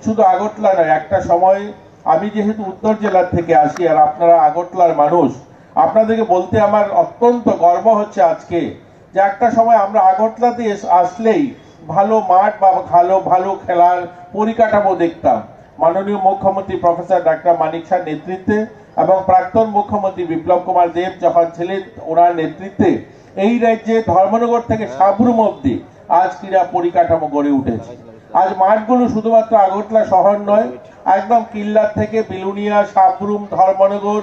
শুধু আগরতলা নয়, একটা সময় আমি যেহেতু উত্তর জেলার থেকে আসি আর আপনারা আগরতলার মানুষ, আপনাদেরকে বলতে আমার অত্যন্ত গর্ব হচ্ছে আজকে যে একটা সময় আমরা আগরতলাতে আসলেই ভালো মাঠ বা ভালো ভালো খেলার পরিকাঠামো দেখতাম। মাননীয় মুখ্যমন্ত্রী প্রফেসর ডাক্তার মানিক শাহর নেতৃত্বে এবং প্রাক্তন মুখ্যমন্ত্রী বিপ্লব কুমার দেব যখন ছিলেন ওনার নেতৃত্বে এই রাজ্যে ধর্মনগর থেকে সাবরুম অব্দি আজ ক্রীড়া পরিকাঠামো গড়ে উঠেছে। আজ মাঠগুলো শুধুমাত্র আগরতলা শহর নয়, একদম কিল্লার থেকে বিলুনিয়া, সাবরুম, ধর্মনগর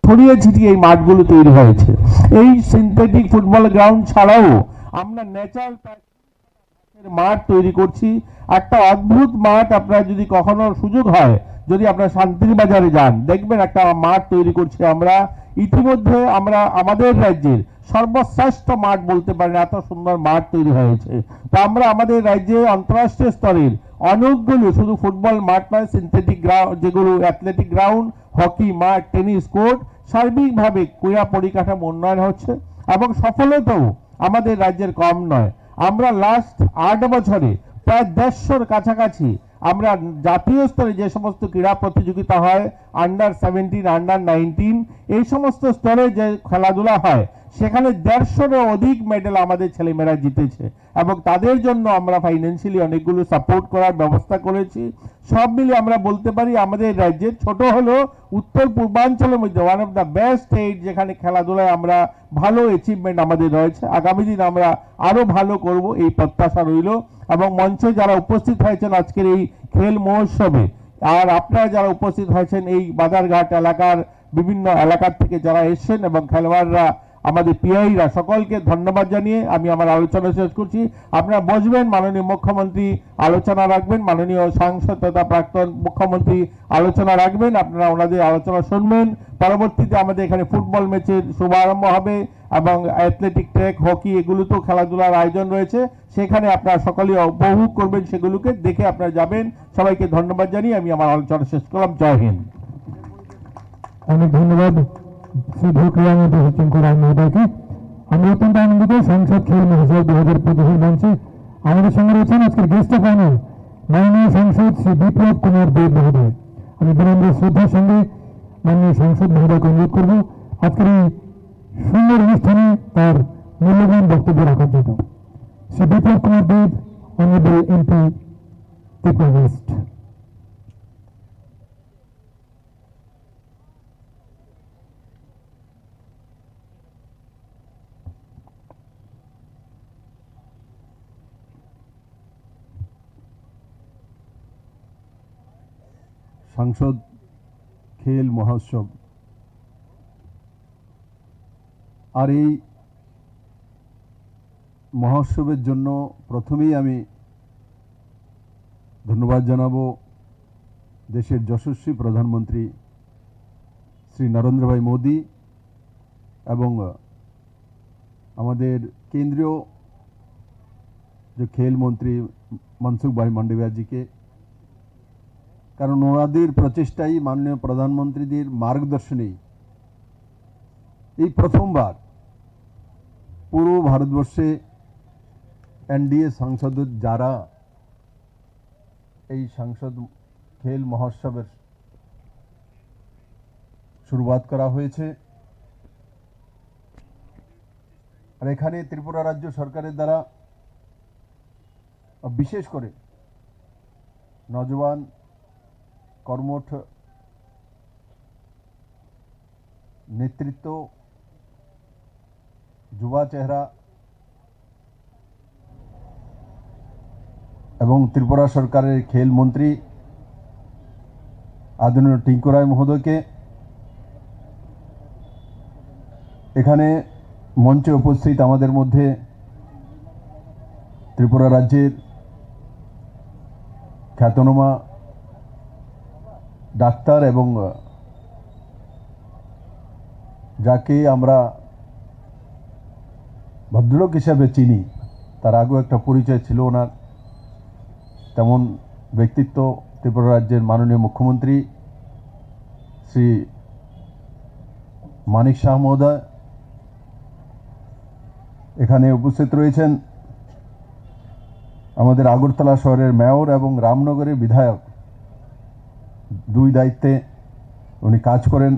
ছড়িয়ে ছিটিয়ে এই মাঠগুলো তৈরি হয়েছে। এই সিনথেটিক ফুটবল গ্রাউন্ড ছাড়াও আমরা ন্যাচারাল মাঠ তৈরি করছি। একটা অদ্ভুত মাঠ, আপনারা যদি কখনো সুযোগ হয়, যদি আপনারা শান্তির বাজারে যান, দেখবেন একটা মাঠ তৈরি করছি আমরা। ইতিমধ্যে আমরা আমাদের রাজ্যের সর্বশ্রেষ্ঠ মাঠ বলতে পারেন, এত সুন্দর মাঠ তৈরি হয়েছে। তো আমরা আমাদের রাজ্যে আন্তঃরাষ্ট্রীয় স্তরের অনেকগুলো শুধু ফুটবল মাঠ নয়, সিনথেটিক গ্রাউন্ড, যেগুলো অ্যাথলেটিক গ্রাউন্ড, হকি মাঠ, টেনিস কোর্ট, সার্বিকভাবে ক্রীড়া পরিকাঠামো উন্নয়ন হচ্ছে এবং সফলতাও আমাদের রাজ্যের কম নয়। আমরা লাস্ট 8 বছরে প্রায় 150-র কাছাকাছি আমরা জাতীয় স্তরে যে সমস্ত ক্রীড়া প্রতিযোগিতা হয়, আন্ডার 17, আন্ডার 19, এই সমস্ত স্তরে যে খেলাধুলা হয়, সেখানে 150-এরও অধিক মেডেল আমাদের ছেলেমেয়েরা জিতেছে এবং তাদের জন্য আমরা ফাইন্যান্সিয়ালি অনেকগুলো সাপোর্ট করার ব্যবস্থা করেছি। সব মিলে আমরা বলতে পারি আমাদের রাজ্যের ছোট হলো উত্তর পূর্বাঞ্চলের মধ্যে one of the best state, যেখানে খেলাধুলায় আমরা ভালো অ্যাচিভমেন্ট আমাদের রয়েছে। আগামী দিন আমরা আরো ভালো করব, এই প্রত্যাশা রইল। এবং মঞ্চে যারা উপস্থিত হয়েছেন আজকের এই খেল মহোৎসবে, আর আপনারা যারা উপস্থিত হয়েছেন এই বাজারঘাট এলাকার বিভিন্ন এলাকার থেকে যারা এসেছেন এবং খেলোয়াড়রা, আমাদের পিআইরা, সকলকে ধন্যবাদ জানিয়ে আমি আমার আলোচনা শেষ করছি। আপনারা বসবেন, মাননীয় মুখ্যমন্ত্রী আলোচনা রাখবেন, মাননীয় সাংসদ তথা প্রাক্তন মুখ্যমন্ত্রী আলোচনা রাখবেন, আপনারা ওনাদের আলোচনা শুনবেন। পরবর্তীতে আমাদের এখানে ফুটবল ম্যাচের শুভারম্ভ হবে এবং অ্যাথলেটিক ট্র্যাক, হকি, এগুলোতেও খেলাধুলার আয়োজন রয়েছে। সেখানে আপনারা সকলেই উপভোগ করবেন, সেগুলোকে দেখে আপনারা যাবেন। সবাইকে ধন্যবাদ জানিয়ে আমি আমার আলোচনা শেষ করলাম। জয় হিন্দ। অনেক ধন্যবাদ শ্রদ্ধেয় ক্রীড়ামন্ত্রী সচিন কুমার মহোদয়কে। আমি অত্যন্ত আনন্দিত সংসদ খেল মহোৎসব 2025 মঞ্চে আমাদের সঙ্গে রয়েছেন আজকের গেস্ট অফ অনার মাননীয় সাংসদ শ্রী বিপ্লব কুমার দেব মহোদয়। আমি বিনম্র শ্রদ্ধার সঙ্গে মাননীয় সাংসদ মহোদয়কে অনুরোধ করব আজকের এই সুন্দর অনুষ্ঠানে তার মূল্যবান বক্তব্য রাখার জন্য। Shri Biplab Kumar Deb, honourable MP, Tripura West. সংসদ খেল মহোৎসব, আর এই মহোৎসবের জন্য প্রথমেই আমি ধন্যবাদ জানাবো দেশের যশস্বী প্রধানমন্ত্রী শ্রী নরেন্দ্র ভাই মোদী এবং আমাদের কেন্দ্রীয় যে খেল মন্ত্রী মনসুখ ভাই মান্ডভিয়াজিকে, কারণ ওনাদের প্রচেষ্টাই, মাননীয় প্রধানমন্ত্রীদের মার্গদর্শনেই এই প্রথমবার পুরো ভারতবর্ষে এনডিএ সাংসদ যারা এই সংসদ খেল মহোৎসবের শুরুয়াত করা হয়েছে। আর এখানে ত্রিপুরা রাজ্য সরকারের দ্বারা বিশেষ করে নজওয়ান, কর্মঠ নেতৃত্ব, যুবা চেহারা এবং ত্রিপুরা সরকারের খেল মন্ত্রী আদরণীয় টিঙ্কু রায় মহোদয়কে এখানে মঞ্চে উপস্থিত আমাদের মধ্যে ত্রিপুরা রাজ্যের খ্যাতনামা ডাক্তার এবং যাকে আমরা ভদ্রলোক হিসাবে চিনি, তার আগেও একটা পরিচয় ছিল ওনার, তেমন ব্যক্তিত্ব ত্রিপুরা রাজ্যের মাননীয় মুখ্যমন্ত্রী শ্রী মানিক শাহ মহোদয় এখানে উপস্থিত রয়েছেন। আমাদের আগরতলা শহরের মেয়র এবং রামনগরের বিধায়ক, দুই দায়িত্বে উনি কাজ করেন।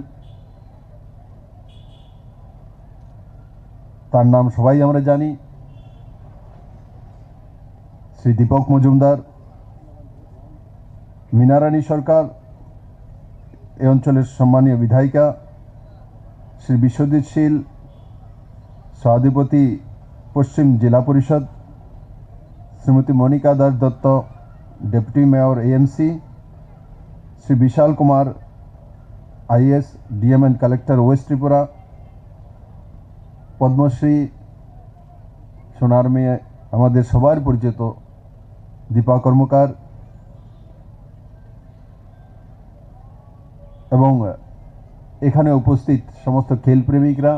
তার নাম সবাই আমরা জানি, শ্রী দীপক মজুমদার। মীনারানী সরকার এই অঞ্চলের সম্মানীয় বিধায়িকা, শ্রী বিশ্বজিৎ শীল, সভাধিপতি পশ্চিম জেলা পরিষদ, Shrimati Monika Das Datta, deputy mayor AMC, Shri Bishal Kumar IAS, DM and collector west Tripura, Padmashri সোনার মেয়ে আমাদের সবার পরিচিত দীপা কর্মকার, এবং এখানে উপস্থিত সমস্ত খেলপ্রেমিকরা,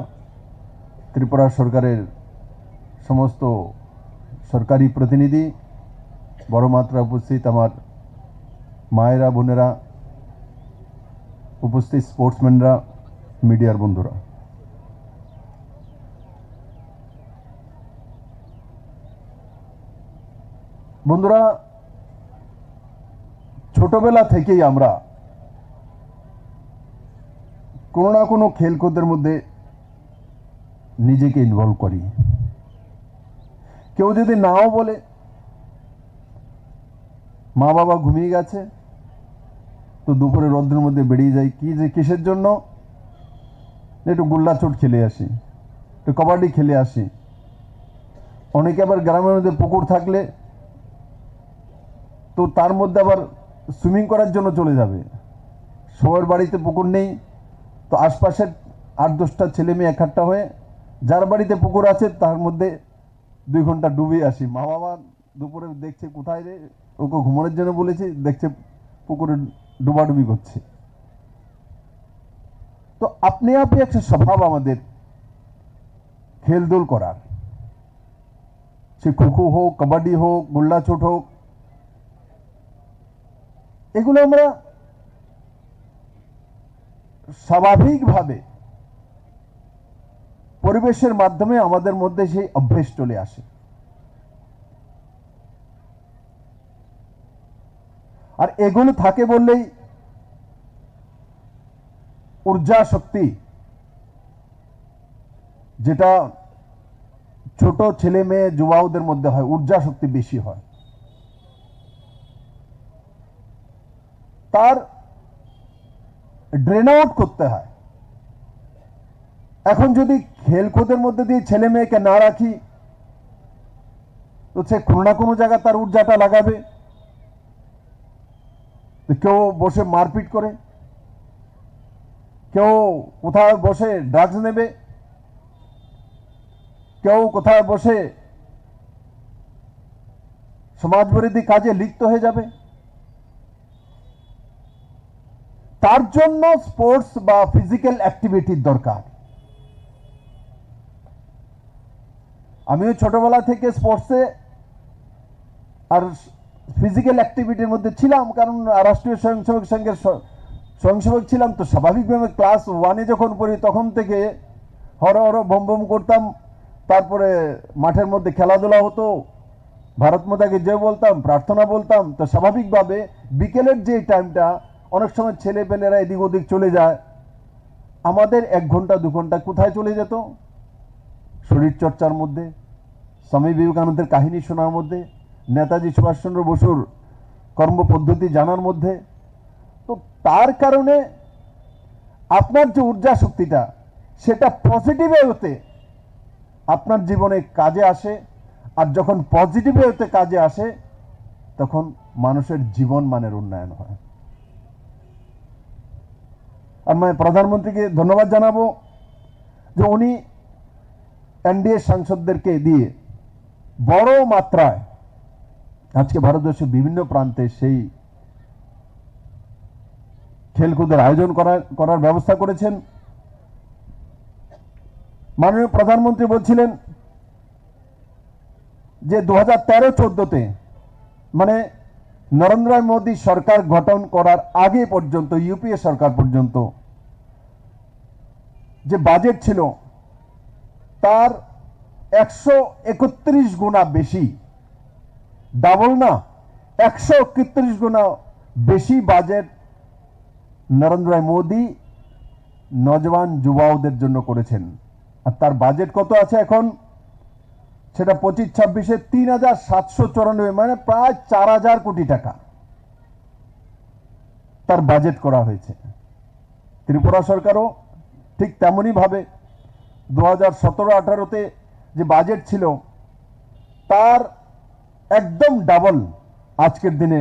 ত্রিপুরা সরকারের সমস্ত সরকারি প্রতিনিধি, বড় মাত্রা উপস্থিত আমার মায়েরা, বোনেরা, উপস্থিত স্পোর্টসম্যানরা, মিডিয়ার বন্ধুরা, বন্ধুরা, ছোটবেলা থেকেই আমরা কোনো না কোনো খেলকুদের মধ্যে নিজেকে ইনভলভ করি। কেউ যদি নাও বলে মা বাবা ঘুমিয়ে গেছে, তো দুপুরে রোদ্রের মধ্যে বেরিয়ে যাই, কি যে কিসের জন্য, একটু গুল্লা চোট খেলে আসি, একটু কবাডি খেলে আসি। অনেকে আবার গ্রামের মধ্যে পুকুর থাকলে তো তার মধ্যে আবার সুইমিং করার জন্য চলে যাবে। সবার বাড়িতে পুকুর নেই, তো আশপাশের 8-10টা ছেলে মেয়ে একহাট্টা হয়ে যার বাড়িতে পুকুর আছে তার মধ্যে 2 ঘন্টা ডুবে আসি। মা বাবা দুপুরে দেখছে কোথায় রে, ওকে ঘুমানোর জন্য বলেছি, দেখছে পুকুরে ডুবাডুবি করছে। তো আপনি আপনি একটা স্বভাব আমাদের খেলধুল করার, সে খোখো হোক, কাবাডি হোক, গুল্লা চোট হোক, এগুলো আমরা স্বাভাবিকভাবে পরিবেশের মাধ্যমে আমাদের মধ্যে সেই অভ্যেস চলে আসে। আর এগুলো থাকে বললেই ঊর্জা শক্তি, যেটা ছোট ছেলে মেয়ে যুবাওদের মধ্যে হয়, ঊর্জা শক্তি বেশি হয়। তার ড্রেন আউট করতে হয়। এখন যদি খেলকুদের মধ্যে দিয়ে ছেলে মেয়েকে না রাখি, তো সে কোনো না কোনো জায়গায় তার ঊর্জাটা লাগাবে। কেউ বসে মারপিট করে, কেউ কোথাও বসে ড্রাগস নেবে, কেউ কোথাও বসে সমাজবিরোধী কাজে লিপ্ত হয়ে যাবে। তার জন্য স্পোর্টস বা ফিজিক্যাল অ্যাক্টিভিটির দরকার। আমিও ছোটবেলা থেকে স্পোর্টসে আর ফিজিক্যাল অ্যাক্টিভিটির মধ্যে ছিলাম, কারণ রাষ্ট্রীয় স্বয়ংসেবক সংঘের স্বয়ংসেবক ছিলাম। তো স্বাভাবিকভাবে ক্লাস 1-এ যখন পড়ি তখন থেকে হর হর বম বম করতাম। তারপরে মাঠের মধ্যে খেলাধুলা হতো, ভারত মাতাকে জয় বলতাম, প্রার্থনা বলতাম। তো স্বাভাবিকভাবে বিকেলের যে টাইমটা, অনেক সময় ছেলেপেলেরা এদিক ওদিক চলে যায়, আমাদের 1 ঘন্টা 2 ঘন্টা কোথায় চলে যেত? শরীর চর্চার মধ্যে, স্বামী বিবেকানন্দের কাহিনী শোনার মধ্যে, নেতাজি সুভাষচন্দ্র বসুর কর্মপদ্ধতি জানার মধ্যে। তো তার কারণে আপনার যে ঊর্জা শক্তিটা, সেটা পজিটিভ ওয়েতে আপনার জীবনে কাজে আসে। আর যখন পজিটিভ ওয়েতে কাজে আসে, তখন মানুষের জীবন মানের উন্নয়ন হয়। আর আমি প্রধানমন্ত্রীকে ধন্যবাদ জানাবো যে উনি এনডিএ সাংসদদেরকে দিয়ে বড় মাত্রায় আজকে ভারতবর্ষের বিভিন্ন প্রান্তে সেই খেলকুদের আয়োজন করার ব্যবস্থা করেছেন। মাননীয় প্রধানমন্ত্রী বলছিলেন যে 2013-14-তে, মানে নরেন্দ্র মোদী সরকার গঠন করার আগে পর্যন্ত, ইউপিএ সরকার পর্যন্ত যে বাজেট ছিল তার 131 গুণা বেশি ডাবল না 131 গুণা বেশি বাজেট নরেন্দ্র মোদী নজওয়ান যুবাওদের জন্য করেছেন। আর তার বাজেট কত আছে এখন, সেটা 25-26-এ 3,794, মানে প্রায় 4,000 কোটি টাকা তার বাজেট করা হয়েছে। ত্রিপুরা সরকারও ঠিক তেমনই ভাবে 2017-18-তে যে বাজেট ছিল তার একদম ডাবল আজকের দিনে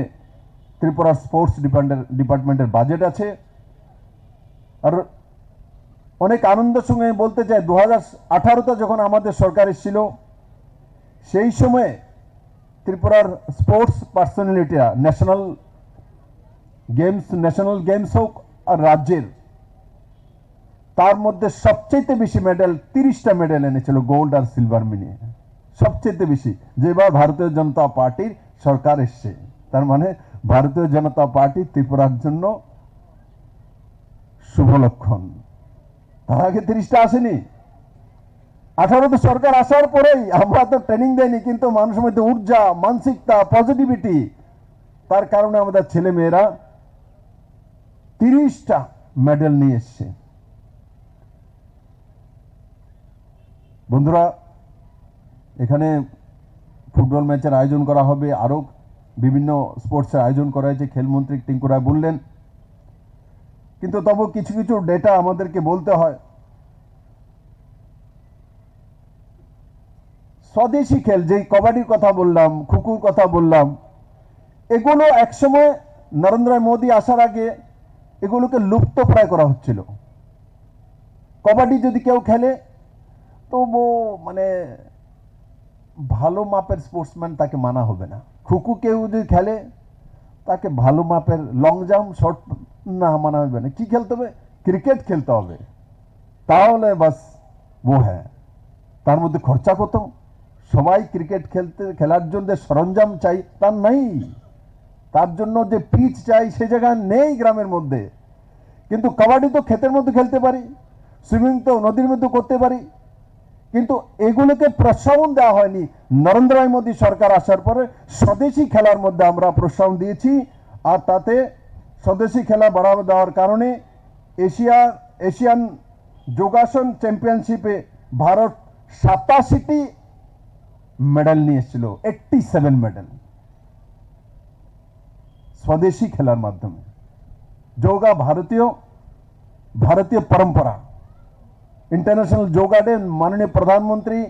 ত্রিপুরা স্পোর্টস ডিপার্টমেন্টের বাজেট আছে। আর অনেক আনন্দের সঙ্গে আমি বলতে চাই, 2018তে যখন আমাদের সরকার এসেছিল সেই সময়ে ত্রিপুরার স্পোর্টস পার্সোনালিটিরা ন্যাশনাল গেমস হোক আর রাজ্যের, তার মধ্যে সবচেয়ে বেশি মেডেল 30টা মেডেল এনেছিল গোল্ড আর সিলভার মিলিয়ে, সবচেয়ে বেশি। যেবার ভারতীয় জনতা পার্টির সরকার এসছে, তার মানে ভারতীয় জনতা পার্টি ত্রিপুরার জন্য শুভ লক্ষণ। তার আগে 30টা আসেনি। 18তে সরকার আসার পরেই আমরা তো ট্রেনিং দেয়নি, কিন্তু মানুষের মধ্যে ঊর্জা, মানসিকতা, পজিটিভিটি, তার কারণে আমাদের ছেলে মেয়েরা 30টা মেডেল নিয়ে এসছে। বন্ধুরা, এখানে ফুটবল ম্যাচের আয়োজন করা হবে, আরো বিভিন্ন স্পোর্টসের আয়োজন করা হয়েছে, খেলমন্ত্রী টিঙ্কু রায় বললেন। কিন্তু তবু কিছু কিছু ডেটা আমাদেরকে বলতে হয়। স্বদেশি খেল, যেই কবাডির কথা বললাম, খুকুর কথা বললাম, এগুলো একসময় নরেন্দ্র মোদী আসার আগে এগুলোকে লুপ্ত প্রায় করা হচ্ছিল। কবাডি যদি কেউ খেলে তো মানে ভালো মাপের স্পোর্টসম্যান, তাকে মানা হবে না। খুকু কেউ যদি খেলে তাকে ভালো মাপের লং জাম্প, শর্ট না মানা হবে না। কি খেলতে হবে? ক্রিকেট খেলতে হবে, তাহলে বাস হ্যাঁ। তার মধ্যে খরচা কত? সবাই ক্রিকেট খেলার জন্য সরঞ্জাম চাই তার নাই, তার জন্য যে পিচ চাই সে জায়গায় নেই গ্রামের মধ্যে। কিন্তু কাবাডি তো ক্ষেতের মধ্যে খেলতে পারি, সুইমিং তো নদীর মধ্যে করতে পারি, কিন্তু এগুলোকে প্রোৎসাহন দেওয়া হয়নি। নরেন্দ্র মোদী সরকার আসার পরে স্বদেশি খেলার মধ্যে আমরা প্রোৎসাহন দিয়েছি, আর তাতে স্বদেশি খেলা বাড়াবা দেওয়ার কারণে এশিয়ান যোগাসন চ্যাম্পিয়নশিপে ভারত 87টি মেডেল নিয়ে এসেছিল, 87 মেডেল স্বদেশি খেলার মাধ্যমে। যোগা ভারতীয় পরম্পরা। इंटरनेशनल योगा डे माननीय प्रधानमंत्री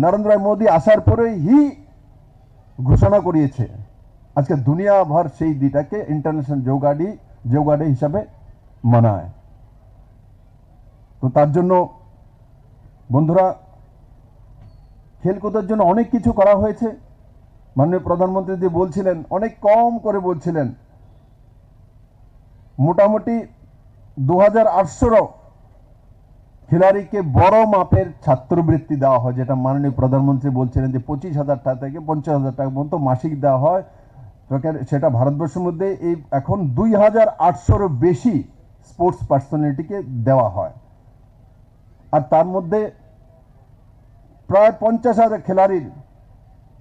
नरेंद्र मोदी आसार परेই घोषणा করিয়েছে। আজকে দুনিয়া ভর সেই দিনটাকে इंटरनेशनल যোগা ডে হিসাবে মানায়। তো তার জন্য বন্ধুরা, খেলকুদের জন্য অনেক কিছু করা হয়েছে। মাননীয় প্রধানমন্ত্রী যে বলছিলেন, অনেক কম করে বলছিলেন, মোটামুটি 2800 খিলাড়িকে বড় মাপের ছাত্রবৃত্তি দেওয়া হয়, যেটা মাননীয় প্রধানমন্ত্রী বলছিলেন যে 25,000 টাকা থেকে 50,000 টাকা পর্যন্ত মাসিক দেওয়া হয়। সেটা ভারতবর্ষের মধ্যে এই এখন 2,800 বেশি স্পোর্টস পার্সোনালিটিকে দেওয়া হয়। আর তার মধ্যে প্রায় 50,000 খেলাড়ির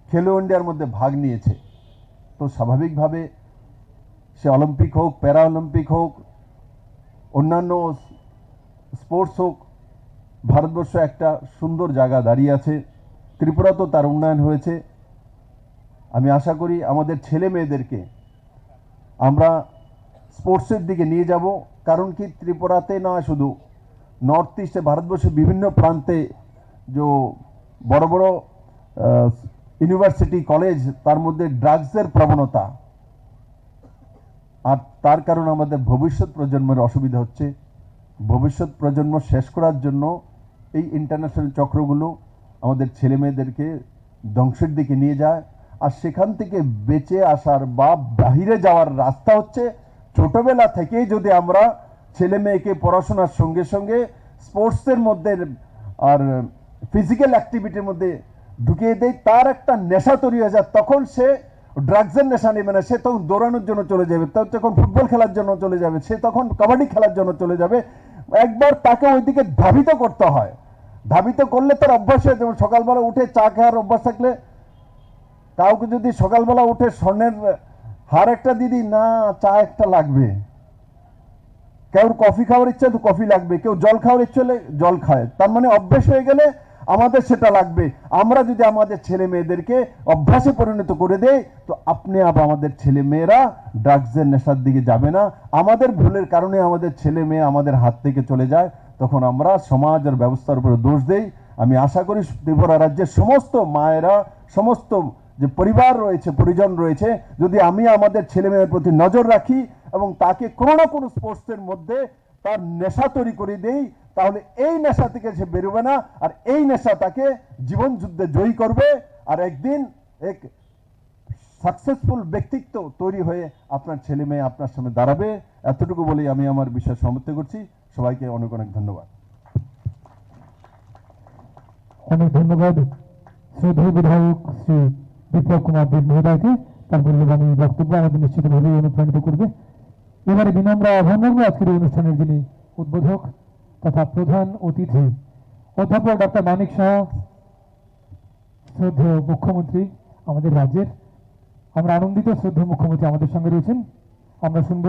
খেলো ইন্ডিয়ার মধ্যে ভাগ নিয়েছে। তো স্বাভাবিকভাবে সে অলিম্পিক হোক, প্যারা অলিম্পিক হোক, অন্যান্য স্পোর্টস হোক, ভারতবর্ষ একটা সুন্দর জায়গা দাঁড়িয়ে আছে। ত্রিপুরা তো তার উন্নয়ন হয়েছে। আমি আশা করি আমাদের ছেলে মেয়েদেরকে আমরা স্পোর্টসের দিকে নিয়ে যাব। কারণ কি, ত্রিপুরাতে নয়, শুধু নর্থ ইস্টে, ভারতবর্ষের বিভিন্ন প্রান্তে যে বড় বড় ইউনিভার্সিটি কলেজ, তার মধ্যে ড্রাগসের প্রবণতা, আর তার কারণে আমাদের ভবিষ্যৎ প্রজন্মের অসুবিধা হচ্ছে। ভবিষ্যৎ প্রজন্ম শেষ করার জন্য এই ইন্টারন্যাশনাল চক্রগুলো আমাদের ছেলে মেয়েদেরকে ধ্বংসের দিকে নিয়ে যায়। আর সেখান থেকে বেঁচে আসার বা বাহিরে যাওয়ার রাস্তা হচ্ছে ছোটবেলা থেকেই যদি আমরা ছেলে মেয়েকে পড়াশোনার সঙ্গে সঙ্গে স্পোর্টসের মধ্যে আর ফিজিক্যাল অ্যাক্টিভিটির মধ্যে ঢুকিয়ে দেয়, তার একটা নেশা তৈরি হয়ে যায়। তখন সে ড্রাগসের নেশা নেবে না, সে তখন দৌড়ানোর জন্য চলে যাবে, তখন ফুটবল খেলার জন্য চলে যাবে, সে তখন কাবাডি খেলার জন্য চলে যাবে। একবার তাকে ওইদিকে ধাবিত করতে হয়। ধাবিত করলে তার অভ্যাস হয়ে, যেমন সকালবেলা উঠে চা খাওয়ার অভ্যাস থাকলে কাউকে যদি সকালবেলা উঠে স্বর্ণের হার একটা দিদি, না চা একটা লাগবে, কেউ কফি খাওয়ার ইচ্ছা তো কফি লাগবে, কেউ জল খাওয়ার ইচ্ছে হলে জল খায়, তার মানে অভ্যাস হয়ে গেলে আমাদের সেটা লাগবে। আমরা যদি আমাদের ছেলে মেয়েদেরকে অভ্যাসে পরিণত করে দেই, তো আপনি আমাদের ছেলে মেয়েরা ড্রাগসের নেশার দিকে যাবে না। আমাদের ভুলের কারণে আমাদের ছেলে মেয়ে আমাদের হাত থেকে চলে যায়, তখন আমরা সমাজ আর ব্যবস্থার উপরে দোষ দেই। আমি আশা করি ত্রিপুরা রাজ্যের সমস্ত মায়েরা, সমস্ত যে পরিবার রয়েছে, পরিজন রয়েছে, যদি আমি আমাদের ছেলে মেয়ের প্রতি নজর রাখি এবং তাকে কোনো না কোনো স্পোর্টসের মধ্যে তার নেশা তৈরি করে দেই, তাহলে এই নেশা থেকে সে বেরোবে না, আর এই নেশা তাকে জীবন যুদ্ধে জয়ী করবে, আর একদিন এক সাকসেসফুল ব্যক্তিত্ব তৈরি হয়ে আপনার ছেলে মেয়ে আপনার সামনে দাঁড়াবে। এতটুকু বলেই আমি আমার বিষয় সমাপ্ত করছি। সবাইকে অনেক অনেক ধন্যবাদ। অনেক ধন্যবাদ শ্রদ্ধেয় বিধায়ক শ্রী বিপ্লব কুমার দেব মহোদয়কে। তার মূল্যবান এই বক্তব্য আমাদের নিশ্চিতভাবে অনুপ্রাণিত করবে। এবারে বিনম্র আহ্বান রাখবো আজকের এই অনুষ্ঠানের যিনি উদ্বোধক তথা প্রধান অতিথি অধ্যাপক ডক্টর মানিক সাহা, শ্রদ্ধেয় মুখ্যমন্ত্রী আমাদের রাজ্যের। আমরা আনন্দিত শ্রদ্ধেয় মুখ্যমন্ত্রী আমাদের সঙ্গে রয়েছেন। আমরা শুনব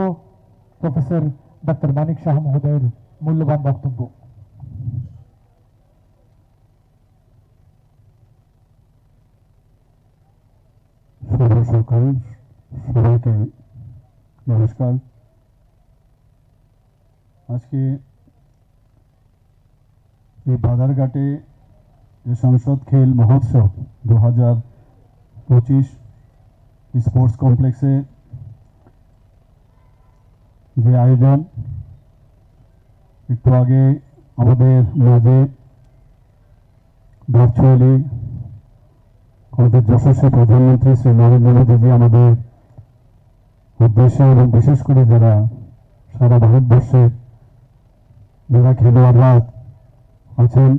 প্রফেসর ডক্টর মানিক সাহা মহোদয়ের মূল্যবান বক্তব্য। শুভ সকাল, সবাইকে নমস্কার। আজকে এই বাধারঘাটে যে সংসদ খেল মহোৎসব 2025 স্পোর্টস কমপ্লেক্সে যে আয়োজন, একটু আগে আমাদের মাঝে ভার্চুয়ালি আমাদের যশস্বী প্রধানমন্ত্রী শ্রী নরেন্দ্র মোদীজি আমাদের উদ্দেশ্যে এবং বিশেষ করে যারা সারা ভারতবর্ষে যারা খেলোয়াড়রা আছেন,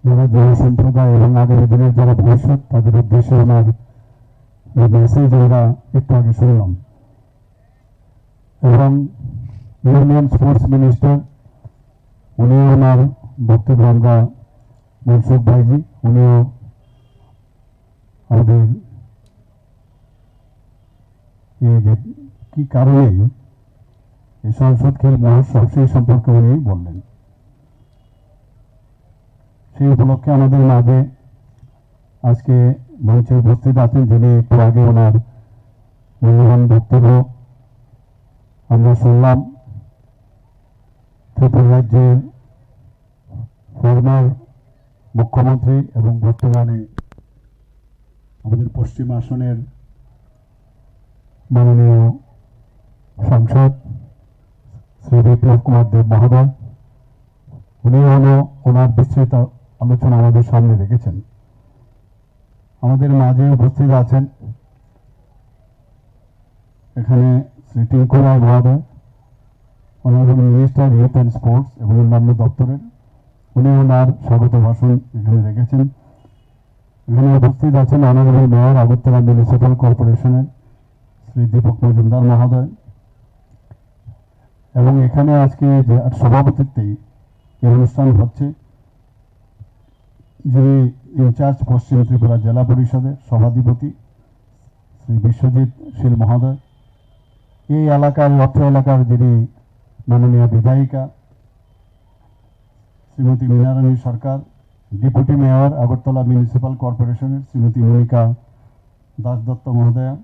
যারা যুব সম্প্রদায় এবং আগামী দিনের যারা ভবিষ্যৎ, তাদের উদ্দেশ্যে ওনার এই মেসেজ আমরা একটু আগে শুনলাম। এবং ইউনিয়ন স্পোর্টস মিনিস্টার উনিও ওনার বক্তব্য, আমরা মনসুখ ভাইজি উনিও আমাদের এই যে কি কারণে এই সংসদ খেল মহোৎসব সেই সম্পর্কে উনি বললেন। সেই উপলক্ষে আমাদের মাঝে আজকে মঞ্চে উপস্থিত আছেন যিনি একটু আগে ওনার মূল্যবান বক্তব্য আমরা শুনলাম, ত্রিপুরা রাজ্যের ফর্মার মুখ্যমন্ত্রী এবং বর্তমানে আমাদের পশ্চিম আসনের মাননীয় সাংসদ শ্রী বিপ্লব কুমার দেব মহোদয়। উনি ওনার বিস্তৃত আলোচনা আমাদের সামনে রেখেছেন। আমাদের মাঝে উপস্থিত আছেন এখানে শ্রী টিঙ্কু রায় মহোদয়, honourable minister youth and sports এবং অন্যান্য দপ্তরের। উনি ওনার স্বাগত ভাষণ এখানে রেখেছেন। এখানে উপস্থিত আছেন অনারেবল মেয়র আগরতলা মিউনিসিপ্যাল কর্পোরেশনের শ্রী দীপক মজুমদার মহোদয়। এবং এখানে আজকে যে সভাপতিত্বেই এই অনুষ্ঠান হচ্ছে, যিনি ইনচার্জ পশ্চিম ত্রিপুরা জেলা পরিষদের সভাধিপতি শ্রী বিশ্বজিৎ শীল মহোদয়, এই এলাকার অত্র এলাকার যিনি মাননীয় বিধায়িকা Shrimati Minarani Sarkar, deputy mayor Agartala municipal কর্পোরেশনের শ্রীমতী মনিকা দাস দত্ত মহোদয়া,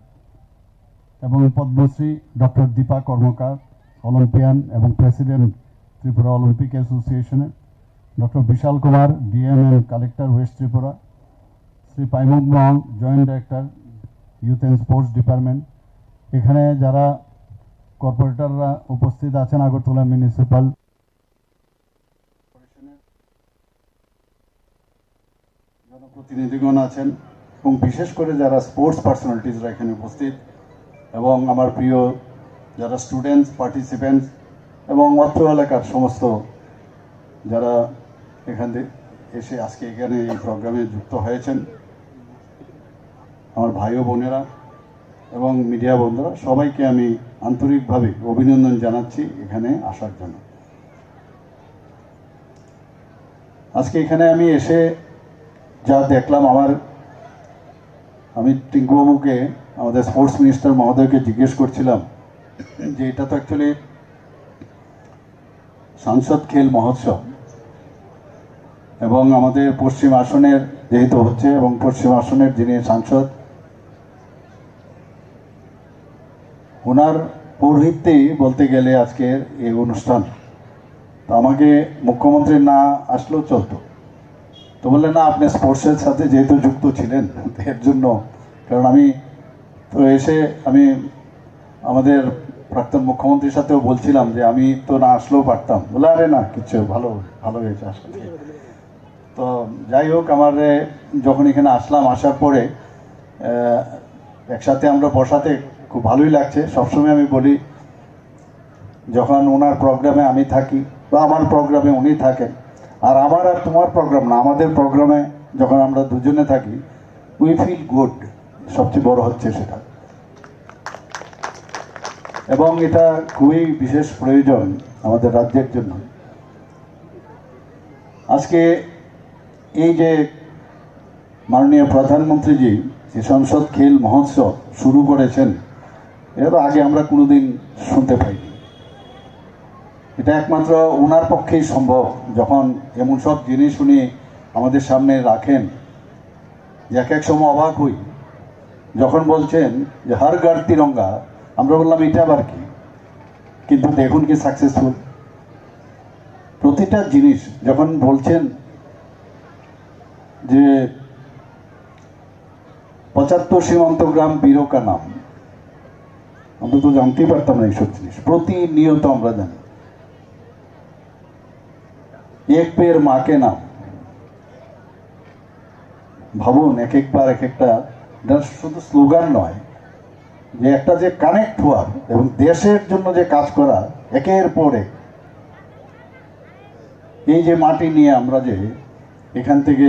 এবং পদ্মশ্রী ডক্টর দীপা কর্মকার, অলিম্পিয়ান এবং প্রেসিডেন্ট ত্রিপুরা অলিম্পিক অ্যাসোসিয়েশনের doctor Vishal Kumar, DM and collector west Tripura, Shri Paimuk Mong, joint director youth and sports department. এখানে যারা কর্পোরেটররা উপস্থিত আছেন, আগরতলা মিউনিসিপ্যাল জনপ্রতিনিধিগণ আছেন, এবং বিশেষ করে যারা স্পোর্টস পার্সোনালিটিসরা এখানে উপস্থিত, এবং আমার প্রিয় যারা স্টুডেন্টস, পার্টিসিপেন্টস এবং অত্র এলাকার সমস্ত যারা এখান থেকে এসে আজকে এখানে এই প্রোগ্রামে যুক্ত হয়েছেন, আমার ভাই ও বোনেরা এবং মিডিয়া বন্ধুরা, সবাইকে আমি আন্তরিকভাবে অভিনন্দন জানাচ্ছি এখানে আসার জন্য। আজকে এখানে আমি এসে যা দেখলাম, আমার আমি টিঙ্কুবাবুকে আমাদের স্পোর্টস মিনিস্টার মহোদয়কে জিজ্ঞেস করছিলাম যে এটা তো অ্যাকচুয়ালি সাংসদ খেল মহোৎসব এবং আমাদের পশ্চিম আসনের যেহেতু হচ্ছে এবং পশ্চিম আসনের যিনি সাংসদ ওনার পৌরোহিত্যেই বলতে গেলে আজকের এই অনুষ্ঠান। তো আমাকে মুখ্যমন্ত্রী না আসলেও চলতো, তো বললেন না আপনি স্পোর্টসের সাথে যেহেতু যুক্ত ছিলেন এর জন্য, কারণ আমি তো এসে আমি আমাদের প্রাক্তন মুখ্যমন্ত্রীর সাথেও বলছিলাম যে আমি তো না আসলেও পারতাম, বলে আরে না কিচ্ছু ভালো ভালো হয়েছে আসলে। তো যাই হোক, আমার যখন এখানে আসলাম, আসার পরে একসাথে আমরা বসাতে খুব ভালোই লাগছে। সবসময় আমি বলি যখন ওনার প্রোগ্রামে আমি থাকি বা আমার প্রোগ্রামে উনি থাকেন, আর আমার আর তোমার প্রোগ্রাম না, আমাদের প্রোগ্রামে যখন আমরা দুজনে থাকি উই ফিল গুড, সবচেয়ে বড় হচ্ছে সেটা। এবং এটা খুবই বিশেষ প্রয়োজন আমাদের রাজ্যের জন্য। আজকে এই যে মাননীয় প্রধানমন্ত্রীজি যে সংসদ খেল মহোৎসব শুরু করেছেন, এর আগে আমরা কোনোদিন শুনতে পাইনি। এটা একমাত্র ওনার পক্ষেই সম্ভব, যখন এমন সব জিনিস উনি আমাদের সামনে রাখেন যে এক এক সময় অবাক হই। যখন বলছেন যে হর ঘর তিরঙ্গা, আমরা বললাম এটা আবার কি, কিন্তু দেখুন কি সাকসেসফুল প্রতিটা জিনিস। যখন বলছেন যে ৭৫ সীমান্ত গ্রাম বীরও কা নাম, আমরা তো জানতেই পারতাম না এইসব জিনিস, প্রতিনিয়ত আমরা জানি। এক পের মাকে নাম, ভাবুন এক একবার এক একটা, শুধু স্লোগান নয়, যে একটা যে কানেক্ট হওয়ার এবং দেশের জন্য যে কাজ করা একের পর এক। এই যে মাটি নিয়ে আমরা যে এখান থেকে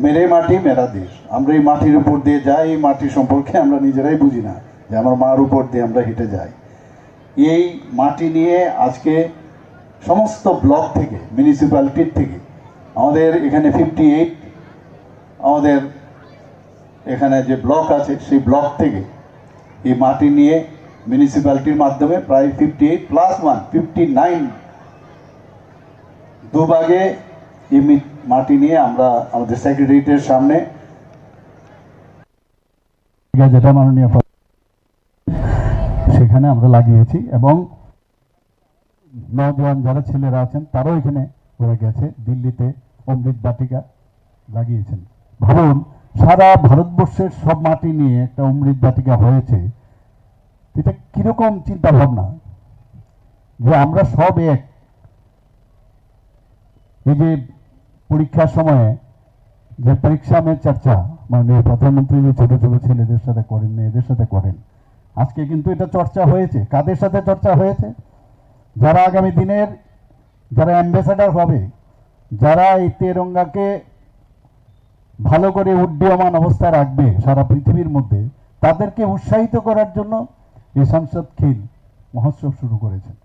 মেরে মাটি মেরা দেশ, আমরা এই মাটির উপর দিয়ে যাই, এই মাটি সম্পর্কে আমরা নিজেরাই বুঝি না যে আমার মার উপর দিয়ে আমরা হেঁটে যাই। এই মাটি নিয়ে আজকে সমস্ত ব্লক থেকে, মিউনিসিপ্যালিটির থেকে, আমাদের এখানে 58 আমাদের এখানে যে ব্লক আছে সেই ব্লক থেকে এই মাটি নিয়ে মিউনিসিপ্যালিটির মাধ্যমে প্রায় 58 + 1 59 দুভাগে এই মাটি নিয়ে আমরা আমাদের সেক্রেটারিয়েটের সামনে, যেটা মাননীয় সেখানে আমরা লাগিয়েছি এবং নওজোয়ান যারা ছেলেরা আছেন তারাও এখানে হয়ে গেছে, দিল্লিতে অমৃত বাটিকা লাগিয়েছেন। ভাবুন সারা ভারতবর্ষের সব মাটি নিয়ে একটা অমৃত বাটিকা হয়েছে, এটা কিরকম চিন্তা ভাবনা যে আমরা সব এক। এই যে পরীক্ষার সময়ে যে পরীক্ষা মে চর্চা মাননীয় প্রধানমন্ত্রী যে ছোট ছোট ছেলেদের সাথে করেন, মেয়েদের সাথে করেন, আজকে কিন্তু এটা চর্চা হয়েছে। কাদের সাথে চর্চা হয়েছে? যারা আগামী দিনের যারা অ্যাম্বাসেডর হবে, যারা এই তেরঙ্গাকে ভালো করে উড্ডীয়মান অবস্থায় রাখবে সারা পৃথিবীর মধ্যে, তাদেরকে উৎসাহিত করার জন্য এই সংসদ খেল মহোৎসব শুরু করেছেন।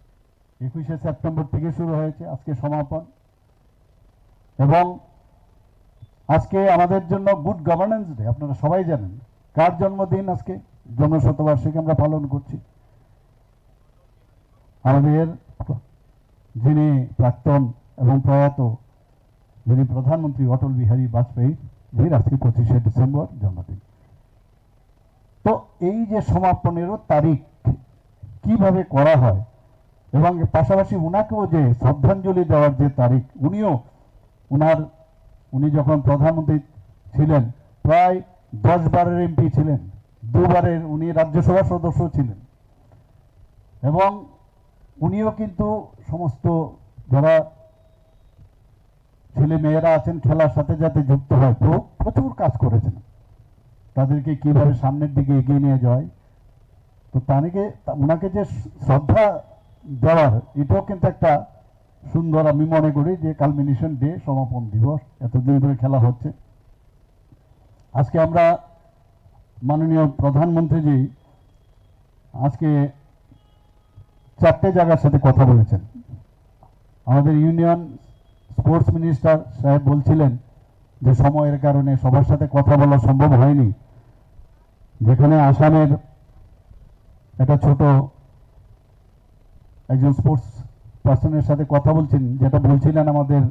21শে সেপ্টেম্বর থেকে শুরু হয়েছে, আজকে সমাপন। এবং আজকে আমাদের জন্য গুড গভর্নেন্স ডে, আপনারা সবাই জানেন। কার জন্মদিন আজকে? জন্মশতবার্ষিকী আমরা পালন করছি। আমাদের যিনি প্রাক্তন এবং প্রয়াত যিনি প্রধানমন্ত্রী অটল বিহারী বাজপেয়ী, যিনি আজকে 25শে ডিসেম্বর জন্মদিন। তো এই যে সমাপনেরও তারিখ কিভাবে করা হয় এবং পাশাপাশি উনাকেও যে শ্রদ্ধাঞ্জলি দেওয়ার যে তারিখ, উনি যখন প্রধানমন্ত্রী ছিলেন প্রায় 10 বারের এমপি ছিলেন, 2 বারের উনি রাজ্যসভা সদস্য ছিলেন, এবং উনিও কিন্তু সমস্ত যারা ছেলে মেয়েরা আছেন খেলার সাথে যাতে যুক্ত হয় প্রচুর কাজ করেছেন, তাদেরকে কিভাবে সামনের দিকে এগিয়ে নিয়ে যায়। তো ওনাকে যে শ্রদ্ধা দেওয়ার এটাও কিন্তু একটা সুন্দর, আমি মনে করি যে কালমিনেশন ডে, সমাপন দিবস। এতদিন ধরে খেলা হচ্ছে, আজকে আমরা মাননীয় প্রধানমন্ত্রীজি আজকে 4টে জায়গার সাথে কথা বলেছেন। আমাদের ইউনিয়ন স্পোর্টস মিনিস্টার সাহেব বলছিলেন যে সময়ের কারণে সবার সাথে কথা বলা সম্ভব হয়নি, যেখানে আসামের একটা ছোট একজন স্পোর্টস পার্সনের সাথে কথা বলছেন, যেটা বলছিলেন আমাদের